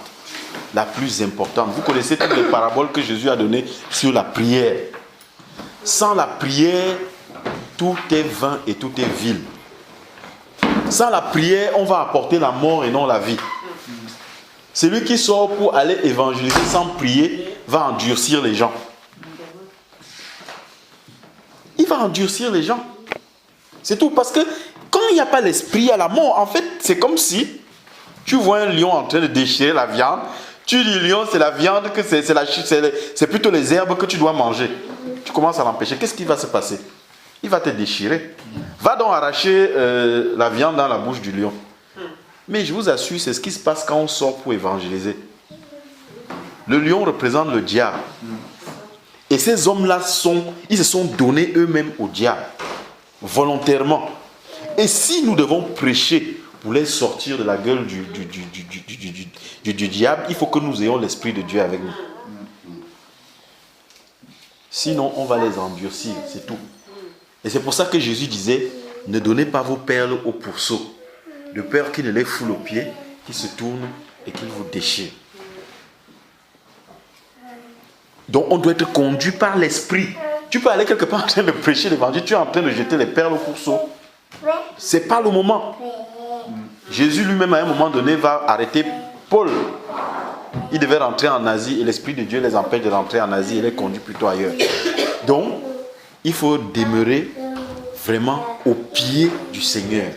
La plus importante. Vous connaissez toutes les paraboles que Jésus a données sur la prière. Sans la prière, tout est vain et tout est vil. Sans la prière, on va apporter la mort et non la vie. Celui qui sort pour aller évangéliser sans prier va endurcir les gens. Il va endurcir les gens. C'est tout. Parce que quand il n'y a pas l'esprit à la mort, en fait, c'est comme si tu vois un lion en train de déchirer la viande. Tu dis, lion, c'est la viande, que c'est plutôt les herbes que tu dois manger. Tu commences à l'empêcher. Qu'est-ce qui va se passer? Il va te déchirer. Va donc arracher la viande dans la bouche du lion. Mais je vous assure, c'est ce qui se passe quand on sort pour évangéliser. Le lion représente le diable. Et ces hommes-là, ils se sont donnés eux-mêmes au diable. Volontairement. Et si nous devons prêcher pour les sortir de la gueule du diable, il faut que nous ayons l'Esprit de Dieu avec nous. Sinon, on va les endurcir, c'est tout. Et c'est pour ça que Jésus disait, ne donnez pas vos perles aux pourceaux, de peur qu'ils ne les foulent aux pieds, qu'ils se tournent et qu'ils vous déchirent. Donc on doit être conduit par l'Esprit. Tu peux aller quelque part en train de prêcher l'évangile, tu es en train de jeter les perles au pourceau. C'est pas le moment. Jésus lui-même à un moment donné va arrêter Paul. Il devait rentrer en Asie et l'Esprit de Dieu les empêche de rentrer en Asie et les conduit plutôt ailleurs. Donc, il faut demeurer vraiment au pied du Seigneur.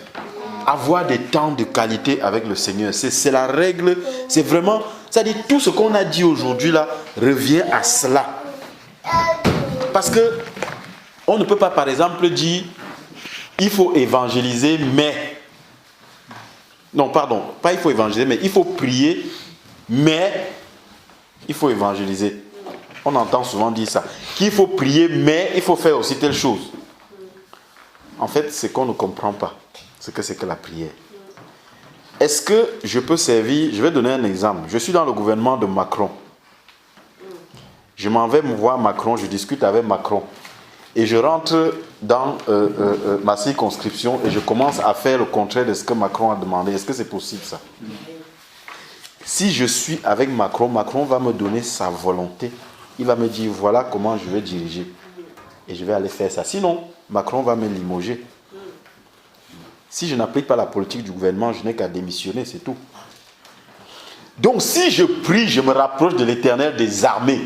Avoir des temps de qualité avec le Seigneur. C'est la règle. C'est vraiment, c'est-à-dire tout ce qu'on a dit aujourd'hui là revient à cela. Parce que on ne peut pas par exemple dire il faut évangéliser mais... Non, pardon, pas il faut évangéliser mais il faut prier mais il faut évangéliser. On entend souvent dire ça. Qu'il faut prier mais il faut faire aussi telle chose. En fait, c'est qu'on ne comprend pas ce que c'est que la prière. Est-ce que je peux servir... Je vais donner un exemple. Je suis dans le gouvernement de Macron. Je m'en vais me voir Macron, je discute avec Macron. Et je rentre dans ma circonscription et je commence à faire le contraire de ce que Macron a demandé. Est-ce que c'est possible ça? Si je suis avec Macron, Macron va me donner sa volonté. Il va me dire voilà comment je vais diriger. Et je vais aller faire ça. Sinon, Macron va me limoger. Si je n'applique pas la politique du gouvernement, je n'ai qu'à démissionner, c'est tout. Donc si je prie, je me rapproche de l'Éternel des armées.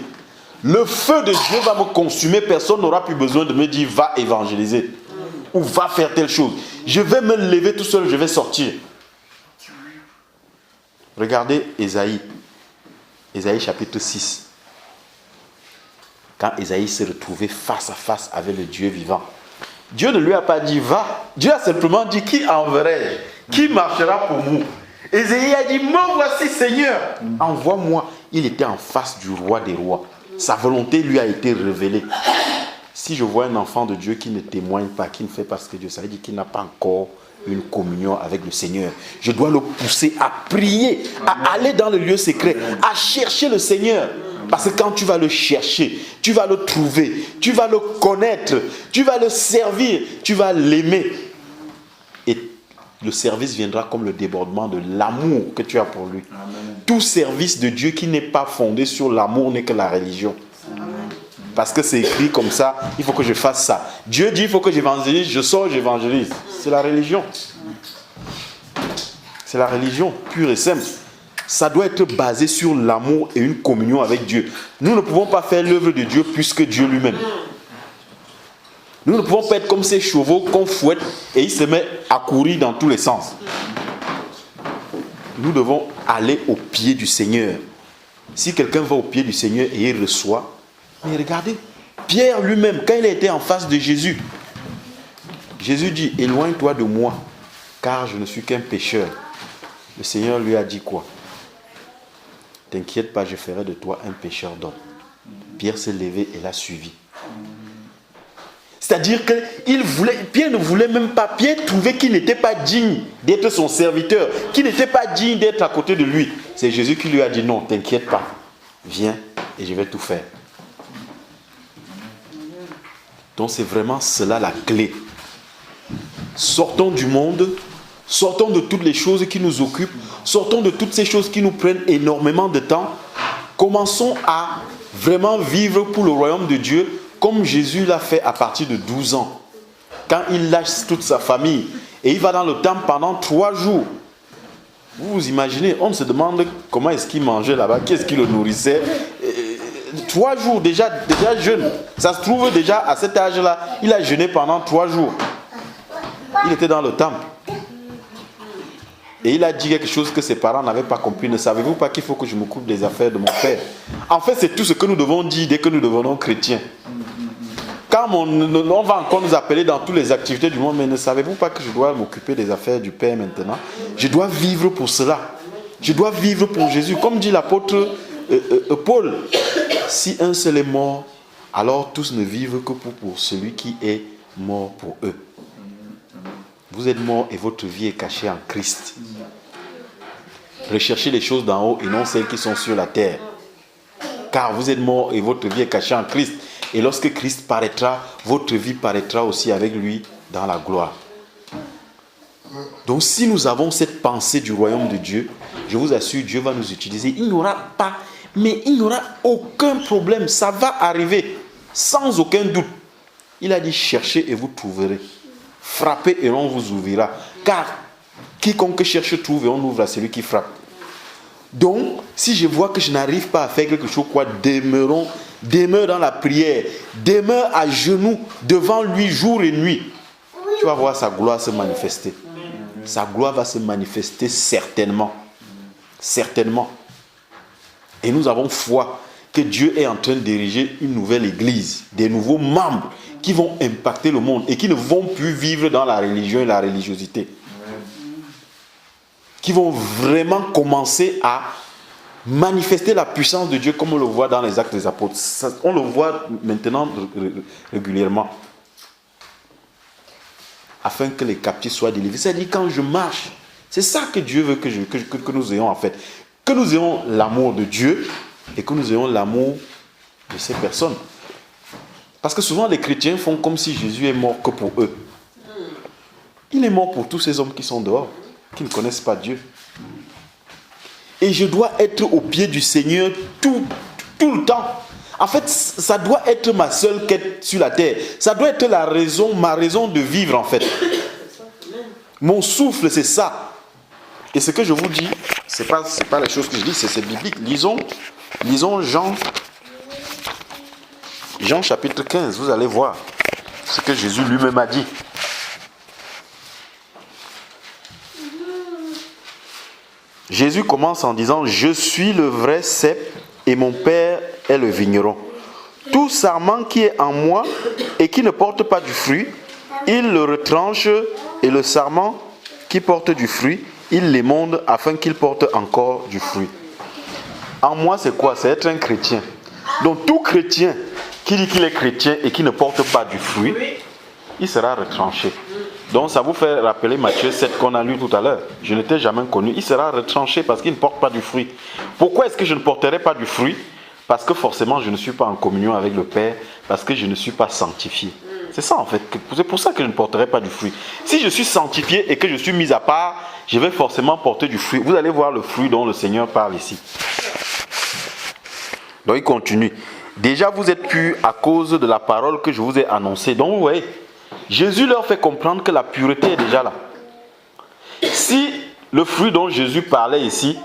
Le feu de Dieu va me consumer. Personne n'aura plus besoin de me dire va évangéliser. Ou va faire telle chose. Je vais me lever tout seul, je vais sortir. Regardez Ésaïe. Ésaïe chapitre 6. Quand Ésaïe s'est retrouvé face à face avec le Dieu vivant. Dieu ne lui a pas dit va. Dieu a simplement dit qui enverrai-je? Qui marchera pour nous? Ésaïe a dit me voici Seigneur. Envoie-moi. Il était en face du roi des rois. Sa volonté lui a été révélée. Si je vois un enfant de Dieu qui ne témoigne pas, qui ne fait pas ce que Dieu, ça veut dire qu'il n'a pas encore une communion avec le Seigneur. Je dois le pousser à prier, à aller dans le lieu secret, à chercher le Seigneur. Parce que quand tu vas le chercher, tu vas le trouver, tu vas le connaître, tu vas le servir, tu vas l'aimer. Et le service viendra comme le débordement de l'amour que tu as pour lui. Amen. Tout service de Dieu qui n'est pas fondé sur l'amour n'est que la religion. Amen. Parce que c'est écrit comme ça, il faut que je fasse ça. Dieu dit il faut que j'évangélise, je sors, j'évangélise. C'est la religion. C'est la religion pure et simple. Ça doit être basé sur l'amour et une communion avec Dieu. Nous ne pouvons pas faire l'œuvre de Dieu plus que Dieu lui-même. Nous ne pouvons pas être comme ces chevaux qu'on fouette et ils se mettent à courir dans tous les sens. Nous devons aller au pied du Seigneur. Si quelqu'un va au pied du Seigneur et il reçoit, mais regardez, Pierre lui-même, quand il était en face de Jésus, Jésus dit, éloigne-toi de moi, car je ne suis qu'un pécheur. Le Seigneur lui a dit quoi? T'inquiète pas, je ferai de toi un pécheur d'homme. Pierre s'est levé et l'a suivi. C'est-à-dire que Pierre ne voulait même pas, Pierre trouvait qu'il n'était pas digne d'être son serviteur, qu'il n'était pas digne d'être à côté de lui. C'est Jésus qui lui a dit non, t'inquiète pas, viens et je vais tout faire. Donc c'est vraiment cela la clé. Sortons du monde, sortons de toutes les choses qui nous occupent, sortons de toutes ces choses qui nous prennent énormément de temps. Commençons à vraiment vivre pour le royaume de Dieu comme Jésus l'a fait à partir de 12 ans. Quand il lâche toute sa famille et il va dans le temple pendant 3 jours. Vous vous imaginez, on se demande comment est-ce qu'il mangeait là-bas, qu'est-ce qui le nourrissait. 3 jours déjà jeune. Ça se trouve déjà à cet âge-là, il a jeûné pendant 3 jours. Il était dans le temple. Et il a dit quelque chose que ses parents n'avaient pas compris. Ne savez-vous pas qu'il faut que je m'occupe des affaires de mon père? En fait, c'est tout ce que nous devons dire dès que nous devenons chrétiens. Quand on va encore nous appeler dans toutes les activités du monde, mais ne savez-vous pas que je dois m'occuper des affaires du Père maintenant? Je dois vivre pour cela. Je dois vivre pour Jésus. Comme dit l'apôtre Paul, si un seul est mort, alors tous ne vivent que pour celui qui est mort pour eux. Vous êtes mort et votre vie est cachée en Christ. Recherchez les choses d'en haut et non celles qui sont sur la terre. Car vous êtes mort et votre vie est cachée en Christ. Et lorsque Christ paraîtra, votre vie paraîtra aussi avec lui dans la gloire. Donc si nous avons cette pensée du royaume de Dieu, je vous assure, Dieu va nous utiliser. Il n'y aura pas, mais il n'y aura aucun problème. Ça va arriver sans aucun doute. Il a dit, cherchez et vous trouverez. Frappez et on vous ouvrira. Car quiconque cherche trouve et on ouvre à celui qui frappe. Donc, si je vois que je n'arrive pas à faire quelque chose, demeure dans la prière, demeure à genoux devant lui jour et nuit. Tu vas voir sa gloire se manifester. Sa gloire va se manifester certainement. Certainement. Et nous avons foi que Dieu est en train de diriger une nouvelle église, des nouveaux membres qui vont impacter le monde et qui ne vont plus vivre dans la religion et la religiosité. Qui vont vraiment commencer à manifester la puissance de Dieu comme on le voit dans les actes des apôtres. On le voit maintenant régulièrement. Afin que les captifs soient délivrés. C'est-à-dire quand je marche, c'est ça que Dieu veut que nous ayons en fait. Que nous ayons l'amour de Dieu et que nous ayons l'amour de ces personnes. Parce que souvent les chrétiens font comme si Jésus est mort que pour eux. Il est mort pour tous ces hommes qui sont dehors, qui ne connaissent pas Dieu. Et je dois être au pied du Seigneur tout le temps. En fait, ça doit être ma seule quête sur la terre. Ça doit être ma raison de vivre en fait. Mon souffle, c'est ça. Et ce que je vous dis, c'est pas les choses que je dis, c'est biblique. Lisons Jean chapitre 15, vous allez voir ce que Jésus lui-même a dit. Jésus commence en disant, « Je suis le vrai cep et mon Père est le vigneron. Tout sarment qui est en moi et qui ne porte pas du fruit, il le retranche, et le sarment qui porte du fruit, il l'émonde afin qu'il porte encore du fruit. » En moi, c'est quoi? C'est être un chrétien. Donc tout chrétien qui dit qu'il est chrétien et qui ne porte pas du fruit, il sera retranché. Donc ça vous fait rappeler Matthieu 7 qu'on a lu tout à l'heure. Je ne t'ai jamais connu. Il sera retranché parce qu'il ne porte pas du fruit. Pourquoi est-ce que je ne porterai pas du fruit? Parce que forcément je ne suis pas en communion avec le Père, parce que je ne suis pas sanctifié. C'est ça en fait. C'est pour ça que je ne porterai pas du fruit. Si je suis sanctifié et que je suis mis à part, je vais forcément porter du fruit. Vous allez voir le fruit dont le Seigneur parle ici. Donc il continue. Déjà vous êtes purs à cause de la parole que je vous ai annoncée. Donc vous voyez, Jésus leur fait comprendre que la pureté est déjà là. Si le fruit dont Jésus parlait ici,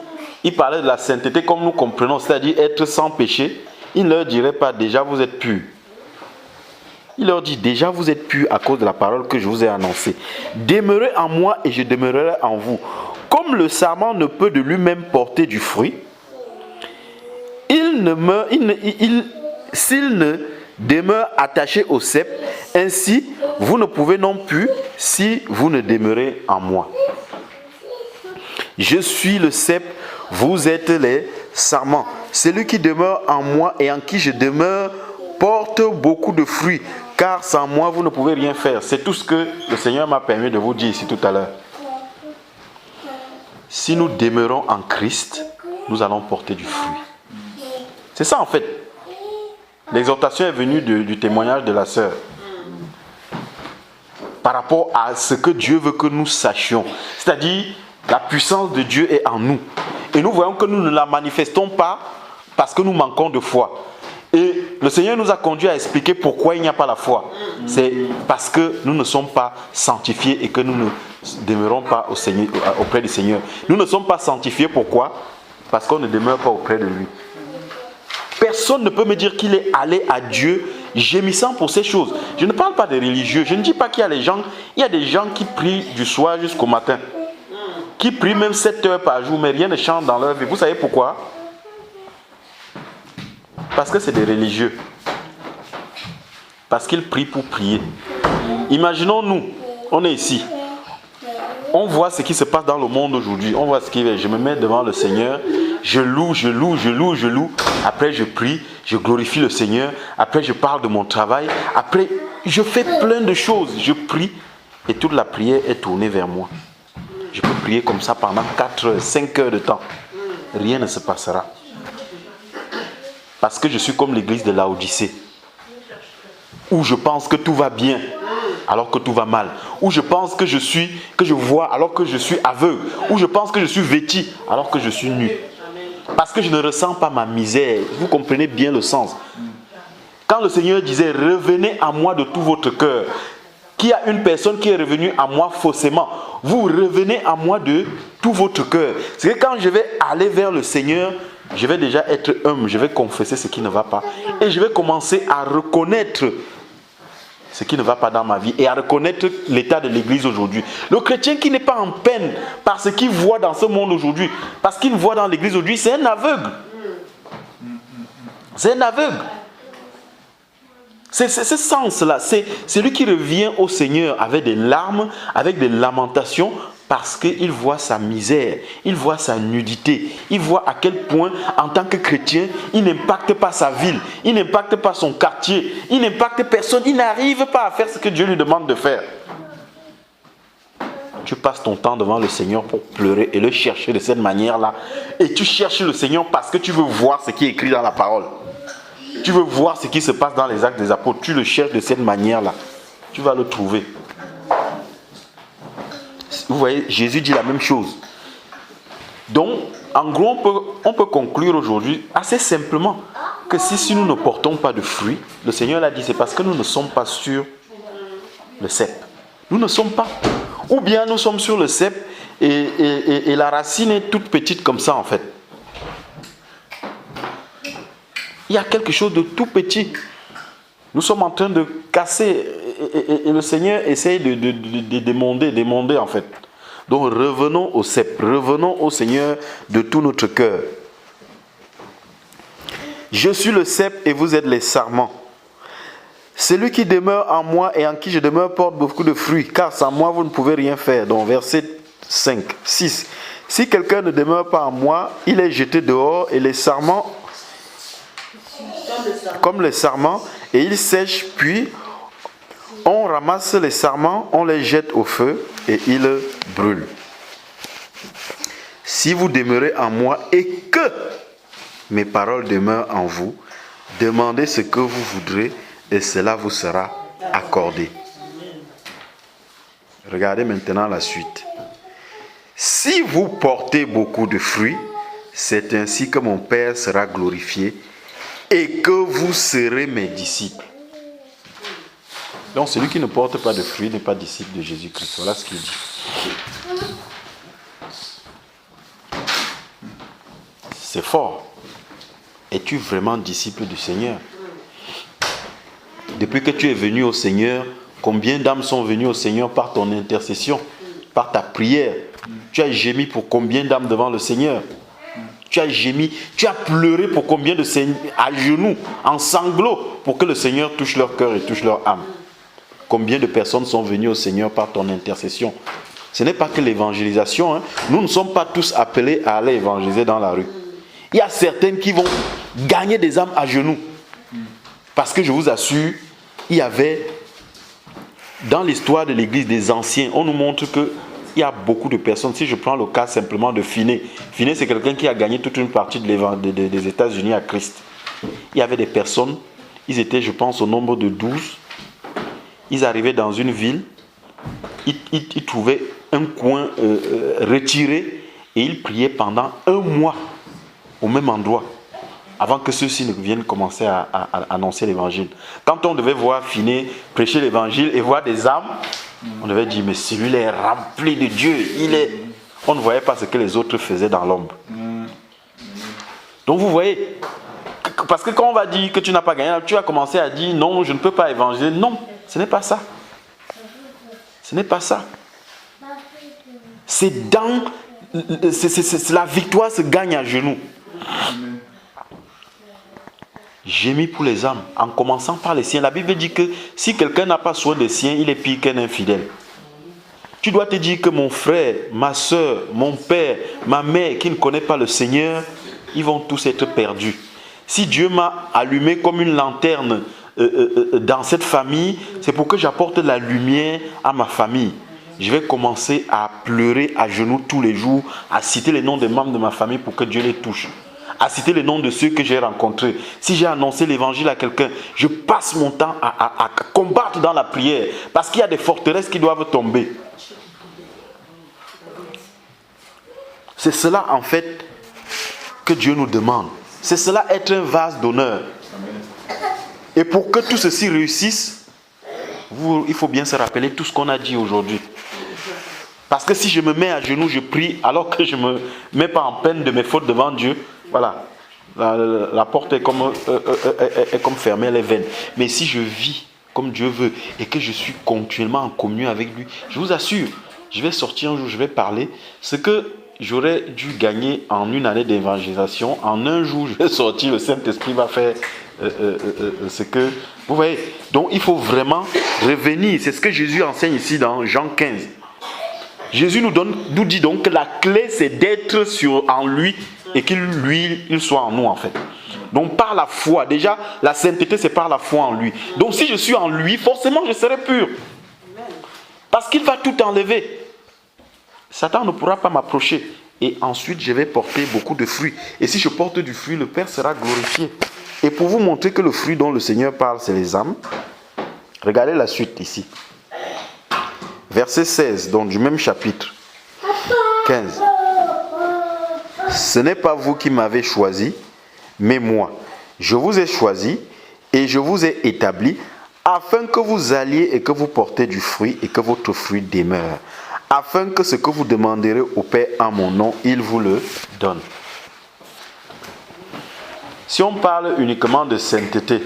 il parlait de la sainteté comme nous comprenons, c'est-à-dire être sans péché, il ne leur dirait pas déjà vous êtes purs. Il leur dit déjà vous êtes purs à cause de la parole que je vous ai annoncée. Demeurez en moi et je demeurerai en vous. Comme le sarment ne peut de lui-même porter du fruit, s'il ne demeure attaché au cep, ainsi vous ne pouvez non plus si vous ne demeurez en moi. Je suis le cep, vous êtes les sarments. Celui qui demeure en moi et en qui je demeure porte beaucoup de fruits, car sans moi vous ne pouvez rien faire. C'est tout ce que le Seigneur m'a permis de vous dire ici tout à l'heure. Si nous demeurons en Christ, nous allons porter du fruit. C'est ça en fait. L'exhortation est venue du témoignage de la sœur. Par rapport à ce que Dieu veut que nous sachions. C'est-à-dire, la puissance de Dieu est en nous. Et nous voyons que nous ne la manifestons pas parce que nous manquons de foi. Et le Seigneur nous a conduit à expliquer pourquoi il n'y a pas la foi. C'est parce que nous ne sommes pas sanctifiés et que nous ne demeurons pas auprès du Seigneur. Nous ne sommes pas sanctifiés, pourquoi? Parce qu'on ne demeure pas auprès de lui. Personne ne peut me dire qu'il est allé à Dieu gémissant pour ces choses. Je ne parle pas des religieux. Je ne dis pas qu'il y a des gens qui prient du soir jusqu'au matin. Qui prient même 7 heures par jour, mais rien ne change dans leur vie. Vous savez pourquoi? Parce que c'est des religieux. Parce qu'ils prient pour prier. Imaginons nous, on est ici. On voit ce qui se passe dans le monde aujourd'hui. On voit ce qui est. Je me mets devant le Seigneur. Je loue. Après, je prie. Je glorifie le Seigneur. Après, je parle de mon travail. Après, je fais plein de choses. Je prie. et toute la prière est tournée vers moi. Je peux prier comme ça pendant 4 heures, 5 heures de temps. Rien ne se passera. Parce que je suis comme l'église de Laodicée, où je pense que tout va bien alors que tout va mal, où je pense que je vois alors que je suis aveugle, où je pense que je suis vêtu alors que je suis nu. Parce que je ne ressens pas ma misère. Vous comprenez bien le sens. Quand le Seigneur disait revenez à moi de tout votre cœur, qu'il y a une personne qui est revenue à moi faussement, vous revenez à moi de tout votre cœur. C'est que quand je vais aller vers le Seigneur, je vais déjà être humble, je vais confesser ce qui ne va pas et je vais commencer à reconnaître ce qui ne va pas dans ma vie et à reconnaître l'état de l'église aujourd'hui. Le chrétien qui n'est pas en peine par ce qu'il voit dans ce monde aujourd'hui, parce qu'il voit dans l'église aujourd'hui, c'est un aveugle. C'est un aveugle. C'est ce sens-là, c'est celui qui revient au Seigneur avec des larmes, avec des lamentations, parce qu'il voit sa misère, il voit sa nudité, il voit à quel point, en tant que chrétien, il n'impacte pas sa ville, il n'impacte pas son quartier, il n'impacte personne, il n'arrive pas à faire ce que Dieu lui demande de faire. Tu passes ton temps devant le Seigneur pour pleurer et le chercher de cette manière-là, et tu cherches le Seigneur parce que tu veux voir ce qui est écrit dans la parole. Tu veux voir ce qui se passe dans les actes des apôtres, tu le cherches de cette manière-là, tu vas le trouver. Vous voyez, Jésus dit la même chose. Donc, en gros, on peut conclure aujourd'hui assez simplement que si nous ne portons pas de fruits, le Seigneur l'a dit, c'est parce que nous ne sommes pas sur le cep. Nous ne sommes pas. Ou bien nous sommes sur le cep et la racine est toute petite comme ça en fait. Il y a quelque chose de tout petit. Nous sommes en train de casser et le Seigneur essaye de démonder en fait. Donc revenons au cep, revenons au Seigneur de tout notre cœur. Je suis le cep et vous êtes les sarments. Celui qui demeure en moi et en qui je demeure porte beaucoup de fruits, car sans moi vous ne pouvez rien faire. Donc verset 5, 6. Si quelqu'un ne demeure pas en moi, il est jeté dehors et les sarments comme les sarments, et ils sèchent, puis on ramasse les sarments, on les jette au feu et ils brûlent. Si vous demeurez en moi et que mes paroles demeurent en vous, demandez ce que vous voudrez et cela vous sera accordé. Regardez maintenant la suite. Si vous portez beaucoup de fruits, c'est ainsi que mon Père sera glorifié et que vous serez mes disciples. Donc celui qui ne porte pas de fruits n'est pas disciple de Jésus-Christ. Voilà ce qu'il dit. C'est fort. Es-tu vraiment disciple du Seigneur? Depuis que tu es venu au Seigneur, combien d'âmes sont venues au Seigneur par ton intercession, par ta prière? Tu as gémi pour combien d'âmes devant le Seigneur? Tu as gémi, tu as pleuré pour combien de à genoux, en sanglots, pour que le Seigneur touche leur cœur et touche leur âme? Combien de personnes sont venues au Seigneur par ton intercession? Ce n'est pas que l'évangélisation, hein. Nous ne sommes pas tous appelés à aller évangéliser dans la rue. Il y a certaines qui vont gagner des âmes à genoux. Parce que je vous assure, il y avait, dans l'histoire de l'église des anciens, on nous montre que il y a beaucoup de personnes. Si je prends le cas simplement de Finney. Finney, c'est quelqu'un qui a gagné toute une partie des États-Unis à Christ. Il y avait des personnes, ils étaient, je pense, au nombre de 12. Ils arrivaient dans une ville, ils trouvaient un coin retiré et ils priaient pendant 1 mois au même endroit avant que ceux-ci ne viennent commencer à annoncer l'évangile. Quand on devait voir Finney prêcher l'évangile et voir des âmes, on devait dire, mais celui-là est rempli de Dieu. On ne voyait pas ce que les autres faisaient dans l'ombre. Donc vous voyez, parce que quand on va dire que tu n'as pas gagné, tu vas commencer à dire, non, je ne peux pas évangéliser. Non, ce n'est pas ça. Ce n'est pas ça. C'est la victoire se gagne à genoux. Gémis pour les âmes, en commençant par les siens. La Bible dit que si quelqu'un n'a pas soin des siens, il est pire qu'un infidèle. Tu dois te dire que mon frère, ma soeur, mon père, ma mère qui ne connaît pas le Seigneur, ils vont tous être perdus. Si Dieu m'a allumé comme une lanterne dans cette famille, c'est pour que j'apporte la lumière à ma famille. Je vais commencer à pleurer à genoux tous les jours, à citer les noms des membres de ma famille pour que Dieu les touche, à citer les noms de ceux que j'ai rencontrés. Si j'ai annoncé l'évangile à quelqu'un, je passe mon temps à combattre dans la prière, parce qu'il y a des forteresses qui doivent tomber. C'est cela en fait que Dieu nous demande. C'est cela être un vase d'honneur. Et pour que tout ceci réussisse, il faut bien se rappeler tout ce qu'on a dit aujourd'hui. Parce que si je me mets à genoux, je prie, alors que je ne me mets pas en peine de mes fautes devant Dieu, voilà, la porte est comme fermée, elle est vaine. Mais si je vis comme Dieu veut et que je suis continuellement en communion avec lui, je vous assure, je vais sortir un jour, je vais parler. Ce que j'aurais dû gagner en une année d'évangélisation, en un jour, je vais sortir, le Saint-Esprit va faire ce que... Vous voyez, donc il faut vraiment revenir. C'est ce que Jésus enseigne ici dans Jean 15. Jésus nous dit donc que la clé, c'est d'être en lui et qu'il soit en nous, en fait. Donc par la foi, déjà, la sainteté, c'est par la foi en lui. Donc si je suis en lui, forcément, je serai pur. Parce qu'il va tout enlever. Satan ne pourra pas m'approcher. Et ensuite, je vais porter beaucoup de fruits. Et si je porte du fruit, le Père sera glorifié. Et pour vous montrer que le fruit dont le Seigneur parle, c'est les âmes, regardez la suite ici. Verset 16, donc du même chapitre 15. Ce n'est pas vous qui m'avez choisi, mais moi. Je vous ai choisi et je vous ai établi afin que vous alliez et que vous portez du fruit et que votre fruit demeure. Afin que ce que vous demanderez au Père en mon nom, il vous le donne. Si on parle uniquement de sainteté,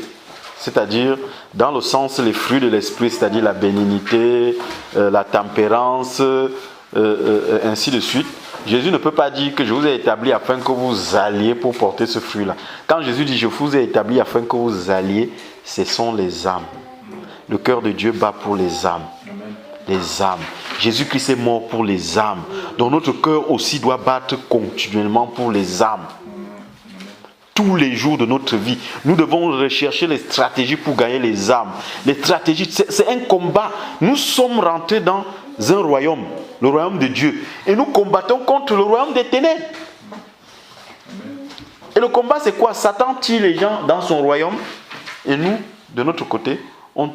c'est-à-dire dans le sens les fruits de l'esprit, c'est-à-dire la bénignité, la tempérance, ainsi de suite, Jésus ne peut pas dire que je vous ai établi afin que vous alliez pour porter ce fruit-là. Quand Jésus dit je vous ai établi afin que vous alliez, ce sont les âmes. Le cœur de Dieu bat pour les âmes. Les âmes. Jésus-Christ est mort pour les âmes. Donc notre cœur aussi doit battre continuellement pour les âmes. Tous les jours de notre vie, nous devons rechercher les stratégies pour gagner les âmes. Les stratégies, c'est un combat. Nous sommes rentrés dans un royaume, le royaume de Dieu. Et nous combattons contre le royaume des ténèbres. Et le combat, c'est quoi? Satan tire les gens dans son royaume. Et nous, de notre côté, on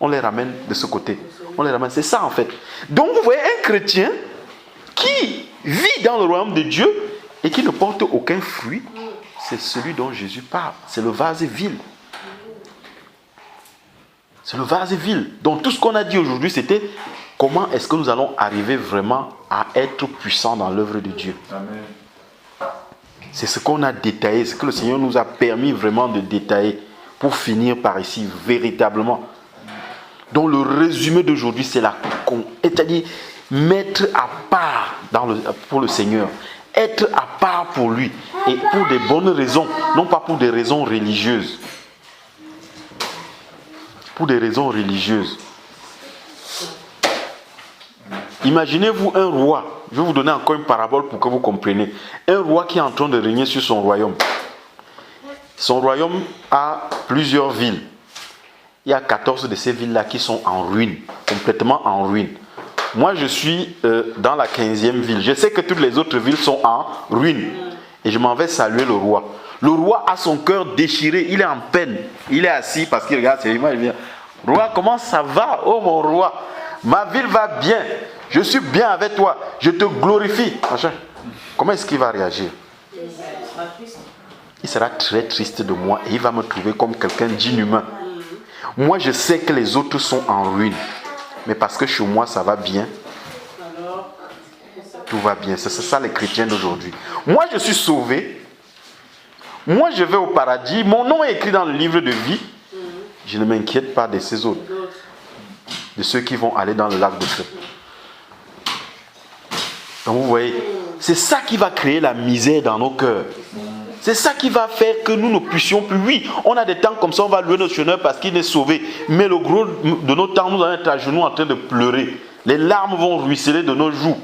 les ramène de ce côté. On les ramène. C'est ça en fait. Donc vous voyez un chrétien qui vit dans le royaume de Dieu et qui ne porte aucun fruit. C'est celui dont Jésus parle. C'est le vase vide. C'est le vase vide. Donc tout ce qu'on a dit aujourd'hui, c'était comment est-ce que nous allons arriver vraiment à être puissants dans l'œuvre de Dieu. Amen. C'est ce qu'on a détaillé, ce que le Seigneur nous a permis vraiment de détailler pour finir par ici, véritablement. Donc le résumé d'aujourd'hui, c'est-à-dire mettre à part pour le Seigneur. Être à part pour lui et pour des bonnes raisons, non pas pour des raisons religieuses. Pour des raisons religieuses. Imaginez-vous un roi, je vais vous donner encore une parabole pour que vous compreniez. Un roi qui est en train de régner sur son royaume. Son royaume a plusieurs villes. Il y a 14 de ces villes-là qui sont en ruine, complètement en ruine. Moi, je suis dans la 15e ville. Je sais que toutes les autres villes sont en ruine. Et je m'en vais saluer le roi. Le roi a son cœur déchiré. Il est en peine. Il est assis parce qu'il regarde ses images. Il dit, roi, comment ça va? Oh mon roi, ma ville va bien. Je suis bien avec toi. Je te glorifie. Comment est-ce qu'il va réagir? Il sera très triste de moi et il va me trouver comme quelqu'un d'inhumain. Moi, je sais que les autres sont en ruine. Mais parce que chez moi, ça va bien. Tout va bien. C'est ça les chrétiens d'aujourd'hui. Moi, je suis sauvé. Moi, je vais au paradis. Mon nom est écrit dans le livre de vie. Je ne m'inquiète pas de ces autres. De ceux qui vont aller dans le lac de feu. Donc vous voyez, c'est ça qui va créer la misère dans nos cœurs. C'est ça qui va faire que nous ne puissions plus. Oui, on a des temps comme ça, on va louer notre Seigneur parce qu'il est sauvé. Mais le gros de nos temps, nous allons être à genoux en train de pleurer. Les larmes vont ruisseler de nos joues.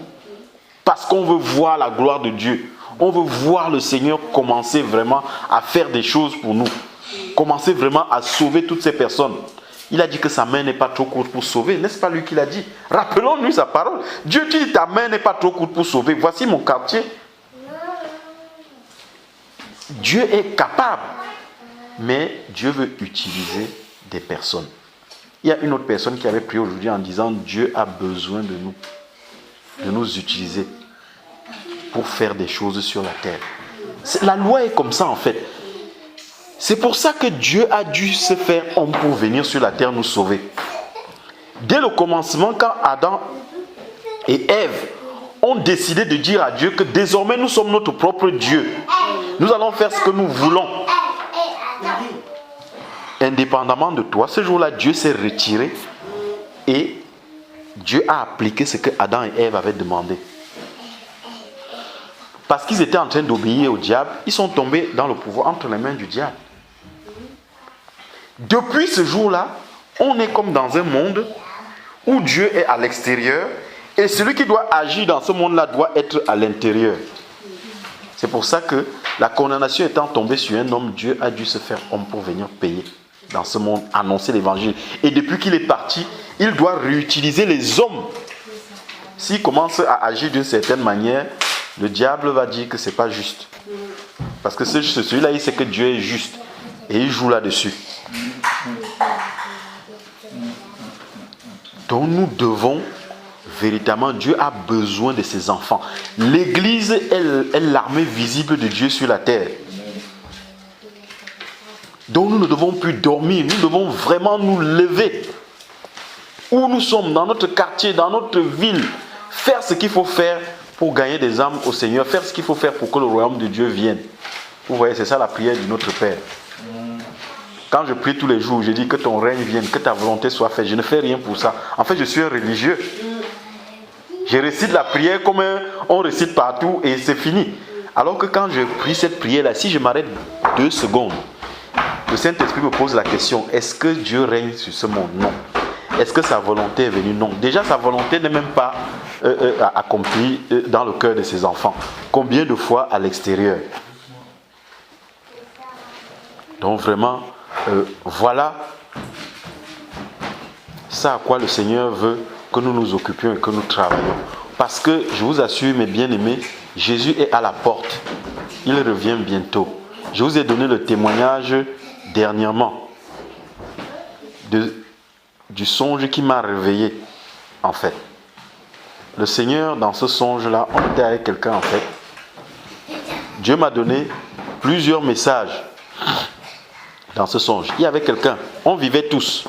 Parce qu'on veut voir la gloire de Dieu. On veut voir le Seigneur commencer vraiment à faire des choses pour nous. commencer vraiment à sauver toutes ces personnes. Il a dit que sa main n'est pas trop courte pour sauver. N'est-ce pas lui qui l'a dit? Rappelons-lui sa parole. Dieu dit, ta main n'est pas trop courte pour sauver. Voici mon quartier. Dieu est capable. Mais Dieu veut utiliser des personnes. Il y a une autre personne qui avait prié aujourd'hui en disant, Dieu a besoin de nous utiliser pour faire des choses sur la terre. La loi est comme ça en fait. C'est pour ça que Dieu a dû se faire homme pour venir sur la terre nous sauver. Dès le commencement, quand Adam et Ève ont décidé de dire à Dieu que désormais nous sommes notre propre Dieu. Nous allons faire ce que nous voulons. Indépendamment de toi, ce jour-là, Dieu s'est retiré et Dieu a appliqué ce que Adam et Ève avaient demandé. Parce qu'ils étaient en train d'obéir au diable, ils sont tombés dans le pouvoir entre les mains du diable. Depuis ce jour-là, on est comme dans un monde où Dieu est à l'extérieur et celui qui doit agir dans ce monde-là doit être à l'intérieur. C'est pour ça que la condamnation étant tombée sur un homme, Dieu a dû se faire homme pour venir payer dans ce monde, annoncer l'évangile. Et depuis qu'il est parti, il doit réutiliser les hommes. S'il commence à agir d'une certaine manière, le diable va dire que ce n'est pas juste. Parce que celui-là, il sait que Dieu est juste. Et il joue là-dessus. Donc nous devons, véritablement, Dieu a besoin de ses enfants. L'Église est l'armée visible de Dieu sur la terre. Donc nous ne devons plus dormir, nous devons vraiment nous lever. Où nous sommes, dans notre quartier, dans notre ville, faire ce qu'il faut faire pour gagner des âmes au Seigneur, faire ce qu'il faut faire pour que le royaume de Dieu vienne. Vous voyez, c'est ça la prière de notre Père. Quand je prie tous les jours, je dis que ton règne vienne, que ta volonté soit faite. Je ne fais rien pour ça. En fait, je suis un religieux. Je récite la prière comme on récite partout et c'est fini. Alors que quand je prie cette prière-là, si je m'arrête 2 secondes, le Saint-Esprit me pose la question, est-ce que Dieu règne sur ce monde? Non. Est-ce que sa volonté est venue? Non. Déjà, sa volonté n'est même pas accomplie dans le cœur de ses enfants. Combien de fois à l'extérieur? Donc vraiment, voilà ça à quoi le Seigneur veut que nous nous occupions et que nous travaillions. Parce que, je vous assure, mes bien-aimés, Jésus est à la porte. Il revient bientôt. Je vous ai donné le témoignage dernièrement du songe qui m'a réveillé, en fait. Le Seigneur, dans ce songe-là, on était avec quelqu'un, en fait. Dieu m'a donné plusieurs messages dans ce songe. Il y avait quelqu'un, on vivait tous.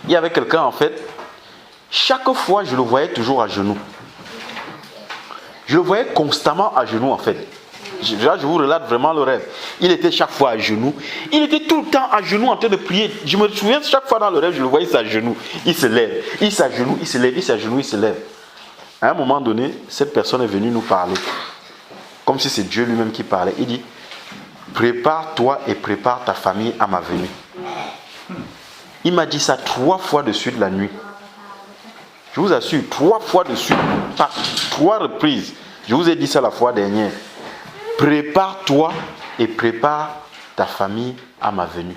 Il y avait quelqu'un, en fait, chaque fois, je le voyais toujours à genoux. Je le voyais constamment à genoux, en fait. Je vous relate vraiment le rêve. Il était chaque fois à genoux. Il était tout le temps à genoux en train de prier. Je me souviens, chaque fois dans le rêve, je le voyais à genoux. Il se lève, il s'agenouille, il se lève, il s'agenouille, il se lève. À un moment donné, cette personne est venue nous parler. Comme si c'est Dieu lui-même qui parlait. Il dit, prépare-toi et prépare ta famille à ma venue. Il m'a dit ça 3 fois de suite la nuit. Je vous assure, 3 fois de suite, par 3 reprises. Je vous ai dit ça la fois dernière. Prépare-toi et prépare ta famille à ma venue.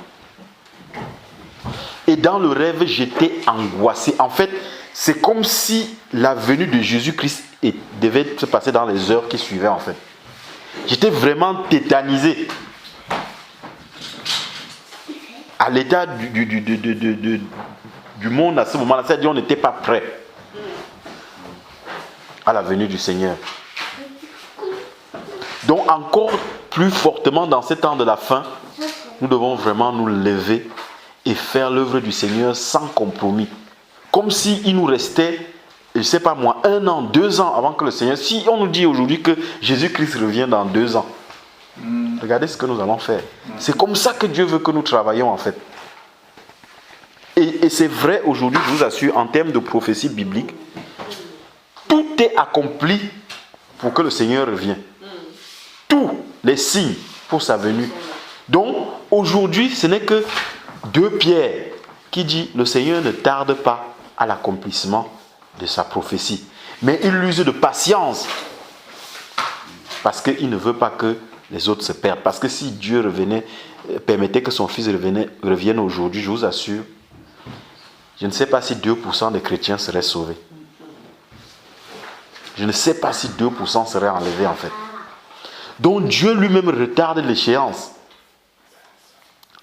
Et dans le rêve, j'étais angoissé. En fait, c'est comme si la venue de Jésus-Christ devait se passer dans les heures qui suivaient, en fait. J'étais vraiment tétanisé. À l'état du monde à ce moment-là, c'est-à-dire qu'on n'était pas prêt à la venue du Seigneur. Donc encore plus fortement dans ces temps de la fin, nous devons vraiment nous lever et faire l'œuvre du Seigneur sans compromis. Comme s'il nous restait, je ne sais pas moi, 1 an, 2 ans avant que le Seigneur... Si on nous dit aujourd'hui que Jésus-Christ revient dans 2 ans, regardez ce que nous allons faire. C'est comme ça que Dieu veut que nous travaillions en fait. Et c'est vrai aujourd'hui, je vous assure, en termes de prophétie biblique, tout est accompli pour que le Seigneur revienne. Tous les signes pour sa venue. Donc, aujourd'hui, ce n'est que 2 Pierre qui dit le Seigneur ne tarde pas à l'accomplissement de sa prophétie. Mais il use de patience parce qu'il ne veut pas que les autres se perdent. Parce que si Dieu permettait que son Fils revienne aujourd'hui, je vous assure, je ne sais pas si 2% des chrétiens seraient sauvés. Je ne sais pas si 2% seraient enlevés en fait. Donc Dieu lui-même retarde l'échéance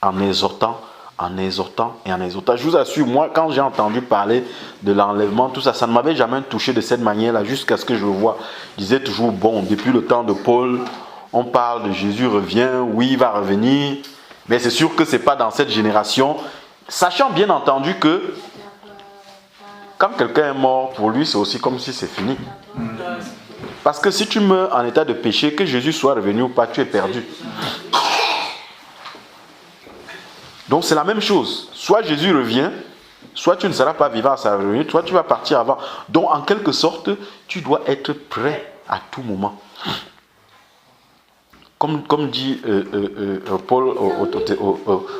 en exhortant. Je vous assure, moi, quand j'ai entendu parler de l'enlèvement, tout ça, ça ne m'avait jamais touché de cette manière-là, jusqu'à ce que je le vois. Je disais toujours, bon, depuis le temps de Paul, on parle de Jésus revient, oui, il va revenir, mais c'est sûr que ce n'est pas dans cette génération. Sachant bien entendu que quand quelqu'un est mort, pour lui, c'est aussi comme si c'est fini. Parce que si tu meurs en état de péché, que Jésus soit revenu ou pas, tu es perdu. Donc c'est la même chose. Soit Jésus revient, soit tu ne seras pas vivant à sa venue, soit tu vas partir avant. Donc en quelque sorte, tu dois être prêt à tout moment. Comme dit Paul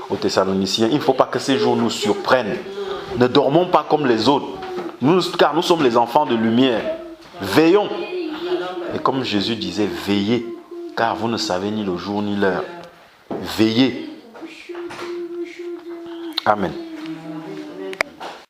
aux Thessaloniciens, il ne faut pas que ces jours nous surprennent. Ne dormons pas comme les autres, car nous sommes les enfants de lumière. Veillons. Et comme Jésus disait, veillez, car vous ne savez ni le jour ni l'heure. Veillez. Amen.